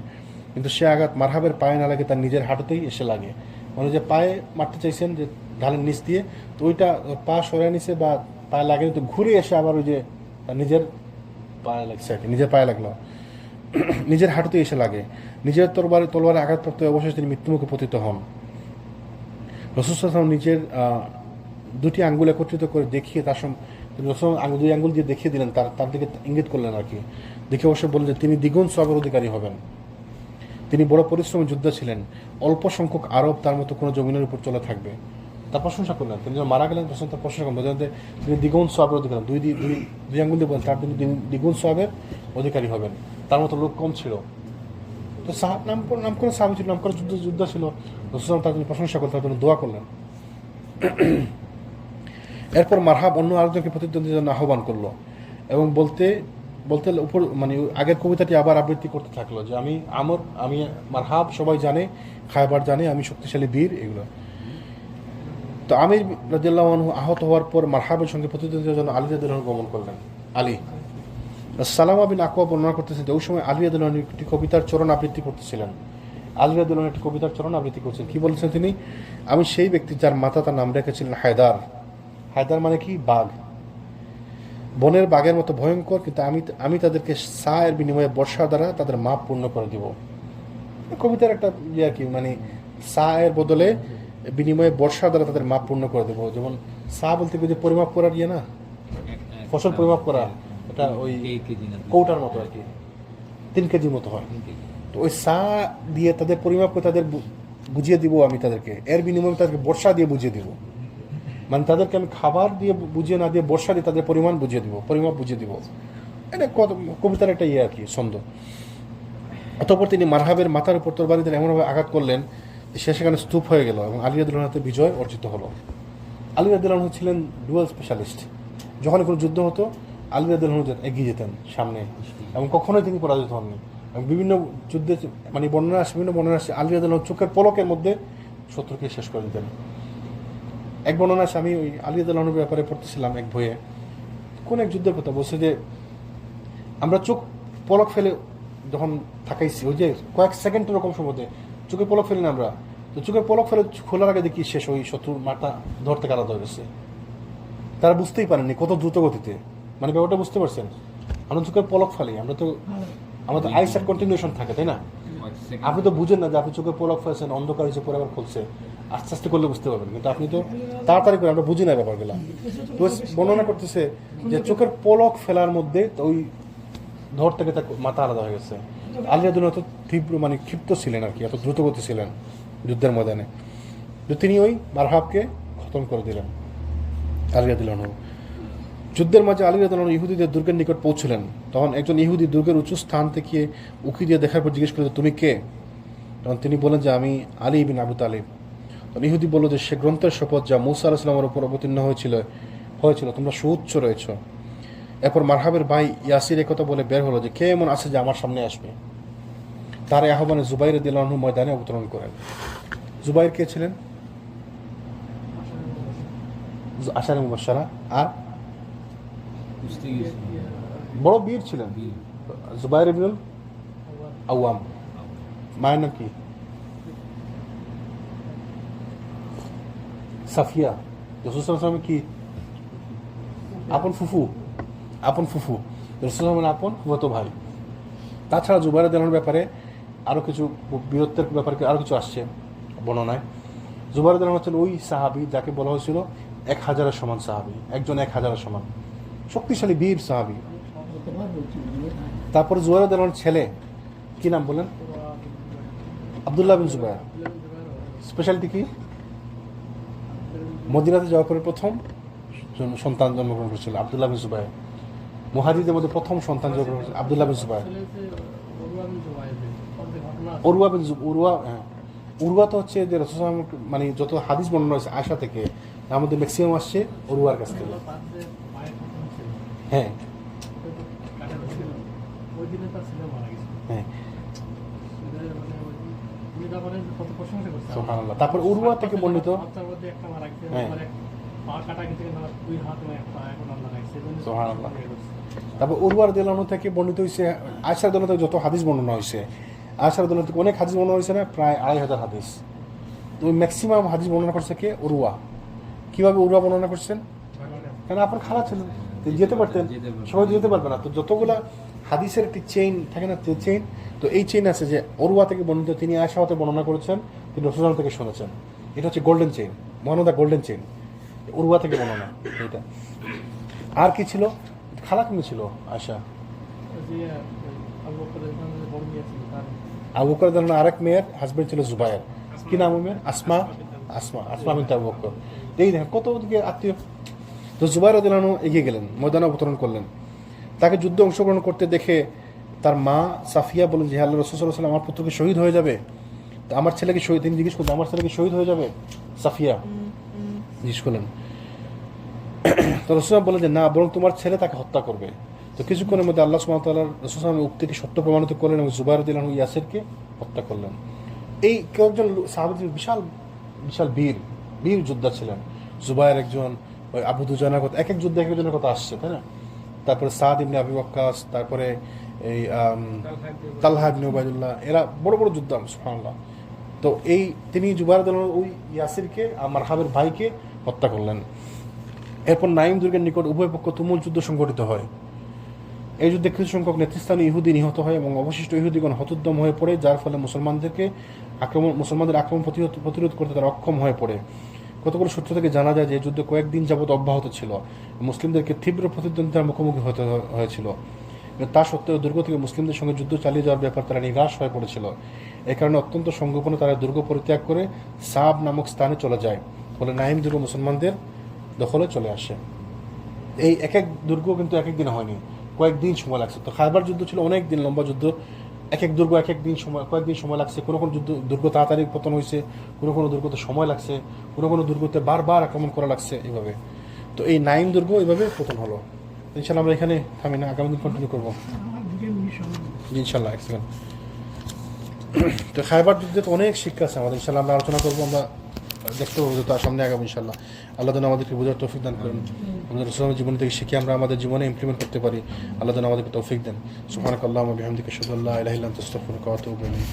কিন্তু সে আঘাত মারহাবের পায়ে না লাগে, তার নিজের হাঁটুতেই এসে লাগে। মানে যে পায়ে মারতে চাইছেন যে ঢালের নিচ দিয়ে, তো ওইটা পা সরাই নিছে বা পায়ে লাগে, তো ঘুরে এসে আবার ওই যে তার নিজের পায়ে লাগছে আর কি, নিজের পায়ে লাগলো, নিজের হাঁটুতে এসে লাগে। নিজের তরবারে আঘাতপ্রাপ্ত অবশেষে তিনি মৃত্যুমুখে পতিত হন। রাসূল সাল্লাল্লাহু আলাইহি ওয়াসাল্লাম নিজের 2টি আঙ্গুল একত্রিত করে দেখিয়ে তার রাসূল 2 আঙ্গুল দিয়ে দেখিয়ে দিলেন, তার দিকে ইঙ্গিত করলেন আর কি। দেখে অবশ্য বললেন যে তিনি দ্বিগুণ সওয়াবের অধিকারী হবেন। তিনি বড় পরিশ্রমী যোদ্ধা ছিলেন, অল্প সংখ্যক আরব তার মতো কোনো জমিনের উপর চলে থাকবে। তার প্রশংসা করলেন, তিনি যখন মারা গেলেন তখন তার প্রশংসা করলেন, তিনি দ্বিগুণ সওয়াবের অধিকারী, 2 আঙ্গুল দিয়ে বলেন তার তিনি দ্বিগুণ সওয়াবের অধিকারী হবেন। তার মতো লোক কম ছিল। তো নাম করে সাহাবী ছিল, নাম করে যোদ্ধা ছিল। রাসূল তার জন্য প্রশংসা করলেন, তার জন্য দোয়া করলেন। এরপর মারহাব অন্য আরেকজনকে প্রতিদ্বন্দ্বীর জন্য আহ্বান করলো এবং বলতে উপর মানে আগের কবিতাটি আবার আবৃত্তি করতে থাকলো যে আমি মারহাব সবাই জানে, খায়বার জানে আমি শক্তিশালী বীর, এগুলো। তো আমির রাদিয়াল্লাহু আনহু আহত হওয়ার পর মারহাবের সঙ্গে প্রতিদ্বন্দ্বিতার জন্য আলী রাদিয়াল্লাহু আনহু গমন করলেন। আলী সালামা বিন আকওয়া বর্ণনা করতেছেন যে ওই সময় আলী রাদিয়াল্লাহু আনহু একটি কবিতার চরণ আবৃত্তি করতেছিলেন। আলী রাদিয়াল্লাহু আনহু একটি কবিতার চরণ আবৃত্তি করছেন। কি বলেছেন তিনি? আমি সেই ব্যক্তি যার মাতা তার নাম রেখেছিলেন হায়দার। হায়দার মানে কি? বাঘ। বনের বাঘের মতো ভয়ঙ্কর, কিন্তু আমি তাদেরকে সা এর বিনিময়ে বর্ষা দ্বারা তাদের মাপ পূর্ণ করে দিব। কবিতার একটা ইয়ে আর কি, মানে সা এর বদলে বিনিময়ে বর্ষা দ্বারা তাদের মাপ পূর্ণ করে দেবো। যেমন সা বলতে কি যে পরিমাপ করার ইয়ে না, ফসল পরিমাপ করা, এটা ওই কৌটার মতো আর কি, 3 কেজির মতো হয়। তো ওই সা দিয়ে তাদের পরিমাপ করে তাদের বুঝিয়ে দিব আমি তাদেরকে, এর বিনিময়ে তাদেরকে বর্ষা দিয়ে বুঝিয়ে দিব। মানে তাদেরকে আমি খাবার দিয়ে বুঝিয়ে না দিয়ে বর্ষা দিয়ে তাদের পরিমাণ বুঝিয়ে দিব, পরিমাপ বুঝিয়ে দিব। এটা কবিতার একটা ইয়ে আর কি, ছন্দ। অতঃপর তিনি মারহাবের মাথার উপর তরবারি দিয়ে এমনভাবে আঘাত করলেন সে সেখানে স্তূপ হয়ে গেল এবং আলী রাদিয়াল্লাহু আনহু বিজয় অর্জিত হলো। আলী রাদিয়াল্লাহু আনহু ছিলেন ডুয়াল স্পেশালিস্ট। যখন কোনো যুদ্ধ হতো আলী রাদিয়াল্লাহু আনহু এগিয়ে যেতেন সামনে, এবং কখনোই তিনি পরাজিত হননি। এবং বিভিন্ন যুদ্ধে মানে বর্ণনা আসে, বিভিন্ন বর্ণনা আসে আলী রাদিয়াল্লাহু আনহু চোখের পলকের মধ্যে শত্রুকে শেষ করে দিতেন। এক বর্ণনা আসে, আমি ওই আলী রাদিয়াল্লাহু আনহুর ব্যাপারে পড়তেছিলাম এক বইয়ে, কোন এক যুদ্ধের কথা বলছে যে আমরা চোখ পলক ফেলে যখন থাকাইছি, ওই যে কয়েক সেকেন্ড এরকম সময় চোখের পলক ফেলি না আমরা, তো চোখের পলক ফেলে খোলার আগে দেখি শেষ, ওই শত্রুর মাথা ধরতে আলাদা হয়ে গেছে। তারা বুঝতেই পারেননি কত দ্রুত গতিতে, মানে ব্যাপারটা বুঝতে পারছেন? আমরা চোখের পলক ফেলি, আমরা তো আমাদের আইসার কন্টিনিউশন থাকে, তাই না? আপনি তো বুঝেন না যে আপনি চোখের পলক ফেলছেন, অন্ধকার হয়েছে, পরে আবার খুলছে, আস্তে আস্তে করলে বুঝতে পারবেন, কিন্তু আপনি তো তাড়াতাড়ি করে, আমরা বুঝি না ব্যাপারগুলো। তো বর্ণনা করতেছে যে চোখের পলক ফেলার মধ্যে ওই ধর থেকে তার মাথা আলাদা হয়ে গেছে। আলী রাদিয়াল্লাহু আনহু তীব্র মানে ক্ষিপ্ত ছিলেন আর কি, এত দ্রুতগতি ছিলেন যুদ্ধের ময়দানে, তো তিনি ওই মারহাবকে খতম করে দিলেন আলী রাদিয়াল্লাহু আনহু। যুদ্ধের মাঝে আলী রাদিয়াল্লাহু আনহু ইহুদিদের দুর্গের নিকট পৌঁছলেন। তখন একজন ইহুদি দুর্গের উঁচু স্থান থেকে উকি দিয়ে দেখার পর জিজ্ঞেস করলেন, তুমি কে? তখন তিনি বলেন যে আমি আলী বিন আবু তালিব। তখন ইহুদি বলল যে সে গ্রন্থের শপথ যা মূসা আলাইহিস সালামের উপর অবতীর্ণ হয়েছিল, তোমরা সুউচ্চ রয়েছ। এরপর মারহাবের ভাই ইয়াসির একথা বলে বের হলো যে কে এমন আছে যে আমার সামনে আসবে। তার এই আহ্বানে জুবাইর রাদিয়াল্লাহু আনহু ময়দানে অবতরণ করেন। জুবাইর কে ছিলেন? আশারে মুবাশশারা, আর বড় বীর ছিলেন জুবাইর ইবনুল আওয়াম। মায়ের নাম কি? সাফিয়া। রাসূল সাল্লাল্লাহু আলাইহি ওয়াসাল্লাম কি আপন ফুফু? আপন ফুফু রাসূল সাল্লাল্লাহু আলাইহি ওয়াসাল্লাম আপন ফুফাতো ভাই। তাছাড়া জুবাইর রাদিয়াল্লাহু আনহুর ব্যাপারে আরও কিছু বীরত্বের ব্যাপারে আরও কিছু আসছে বর্ণনায়। জুবাইর রাদিয়াল্লাহু আনহু হচ্ছেন ওই সাহাবী যাকে বলা হয়েছিল 1000-এর সমান সাহাবী, একজন 1000-এর সমান শক্তিশালী বীর সাহাবী। তারপরে জুবাইর রাদিয়াল্লাহু আনহুর ছেলে কি নাম বলেন? আব্দুল্লাহ বিন জুবাইর। স্পেশালিটি কি? মদিনাতে যাওয়ার পরে প্রথম সন্তান জন্মগ্রহণ করেছিল আব্দুল্লাহ বিন জুবাইর। মুহাজিরদের মধ্যে প্রথম সন্তান জন্মগ্রহণ করেছিল আব্দুল্লাহ বিন জুবাইর। উরওয়া তো হচ্ছে যে রাসূল সাল্লাল্লাহু আলাইহি ওয়াসাল্লাম মানে যত হাদিস বর্ণনা হয়েছে আয়েশা থেকে, আমাদের ম্যাক্সিমাম আসছে উরওয়ার কাছ থেকে। হ্যাঁ হ্যাঁ, সুবহানাল্লাহ। তারপর উরওয়া থেকে বর্ণিত, হ্যাঁ সুবহানাল্লাহ। তারপর উরওয়া রাদিয়াল্লাহু আনহু থেকে বর্ণিত হয়েছে আয়েশা রাদিয়াল্লাহু আনহা থেকে যত হাদিস বর্ণনা হয়েছে, আয়েশা রাদিয়াল্লাহু আনহা থেকে অনেক হাদিস বর্ণনা হয়েছে না, প্রায় 2500 হাদিস। তো ওই ম্যাক্সিমাম হাদিস বর্ণনা করছে কে? উরওয়া। কীভাবে উরওয়া বর্ণনা করছেন? কেন আপনার খালা ছিলেন, যেতে পারতেন, সবাই যেতে পারবে না। তো যতগুলা হাদিসের একটি চেইন থাকে না, চেইন, তো এই চেইন আছে যে উরওয়া থেকে বর্ণিত, তিনি আয়েশা হতে বর্ণনা করেছেন, তিনি রাসূল সাল্লাল্লাহু আলাইহি ওয়াসাল্লাম থেকে শুনেছেন। এটা হচ্ছে গোল্ডেন চেইন, মহানদা গোল্ডেন চেইন, উরওয়া থেকে বর্ণনা। এটা আর কি ছিল? খালা কেমন ছিল আয়েশা? আবু বকর রাদিয়াল্লাহু আনহু আরেক মেয়ের হাজবেন্ড ছিল জুবায়ের। কি নাম মেয়ের? আসমা। আসমা বিনত আবু বকর। এই দেখেন কত দিকে আত্মীয়। তো জুবায়ের রাদিয়াল্লাহু আনহু এগিয়ে গেলেন, ময়দানে অবতরণ করলেন। তাকে যুদ্ধে অংশগ্রহণ করতে দেখে তার মা সাফিয়া বলেন যে আল্লাহর রাসূল সাল্লাল্লাহু আলাইহি ওয়াসাল্লাম আমার পুত্রকে শহীদ হয়ে যাবে, তো আমার ছেলেকে শহীদ, তিনি জিজ্ঞেস করলেন আমার ছেলেকে শহীদ হয়ে যাবে? সাফিয়া জিজ্ঞেস করলেন। তো রাসূল বলেন যে না, বরং তোমার ছেলে তাকে হত্যা করবে। তো কিছুক্ষণের মধ্যে আল্লাহ সুবহানাহু ওয়া তাআলা রাসূল সাল্লাল্লাহু আলাইহি ওয়াসাল্লামের উক্তিটি সত্য প্রমাণিত করলেন এবং জুবাইর রাদিয়াল্লাহু আনহু ইয়াসিরকে হত্যা করলেন। এই কয়েকজন সাহাবী বিশাল বিশাল বীর যোদ্ধা ছিলেন। জুবায়ের একজন, ওই আবু দুজানার কথা, এক এক যুদ্ধে এক একজনের কথা আসছে, তাই না? তারপরে সাদ ইবনে আবি ওয়াক্কাস, তারপরে এই তালহা ইবনে উবাইদুল্লাহ, এরা বড় বড় যোদ্ধা, সুবহানাল্লাহ। তো এই তিনি জুবায়ের রাদিয়াল্লাহু ওই ইয়াসিরকে, মারহাবের ভাইকে হত্যা করলেন। এরপর নাইম দুর্গের নিকট উভয় পক্ষ তুমুল যুদ্ধ সংঘটিত হয়। এই যুদ্ধে কিছু সংখ্যক নেতৃস্থানীয় ইহুদি নিহত হয় এবং অবশিষ্ট ইহুদিগণ হতোদ্যম হয়ে পড়ে, যার ফলে মুসলমানদের আক্রমণ প্রতিরোধ করতে তারা অক্ষম হয়ে পড়ে। কতগুলো সূত্র থেকে জানা যায় যে এই যুদ্ধ কয়েকদিন যাবৎ অব্যাহত ছিল, মুসলিমদেরকে তীব্র প্রতিদ্বন্দ্বিতার মুখোমুখি হতে হয়েছিল। তা সত্ত্বেও দুর্গ থেকে মুসলিমদের সঙ্গে যুদ্ধ চালিয়ে যাওয়ার ব্যাপার তারা নিরাশ হয়ে পড়েছিল। এই কারণে অত্যন্ত সংগোপনে তারা দুর্গ পরিত্যাগ করে সাব নামক স্থানে চলে যায়, ফলে নাইম দুর্গ মুসলমানদের দখলে চলে আসে। এই এক এক দুর্গ কিন্তু এক এক দিনে হয়নি, কয়েকদিন সময় লাগছে। তো খায়বার যুদ্ধ ছিল অনেক দিন লম্বা যুদ্ধ, এক এক দুর্গ এক এক দিন সময়, কয়েকদিন সময় লাগছে। কোনো কোনো দুর্গ তাড়াতাড়ি পতন হয়েছে, কোনো কোনো দুর্গতে সময় লাগছে, কোনো কোনো দুর্গতে বারবার আক্রমণ করা লাগছে, এইভাবে। তো এই নাইম দুর্গ এইভাবে পতন হলো। ইনশাল্লাহ আমরা এখানে থামি না, আগামী দিন কন্টিনিউ করবো ইনশাল্লাহ। এক সেকেন্ড। তো খায়বার যুদ্ধে তো অনেক শিক্ষা আছে আমাদের, ইনশাল্লাহ আমরা আলোচনা করবো, আমরা দেখতে পাবো যে তার সামনে আগামী ইনশাল্লাহ। আল্লাহ যেন আমাদেরকে বোঝার তৌফিক দান করেন, আমাদের রাসূলের জীবন থেকে শিখে আমরা আমাদের জীবনে ইমপ্লিমেন্ট করতে পারি। আল্লাহ যেন আমাদেরকে তৌফিক দেন। সুবহানাকাল্লাহুম্মা ওয়া বিহামদিকা আশহাদু আল্লা ইলাহা ইল্লা আনতা আস্তাগফিরুকা ওয়া আতুবু ইলাইক।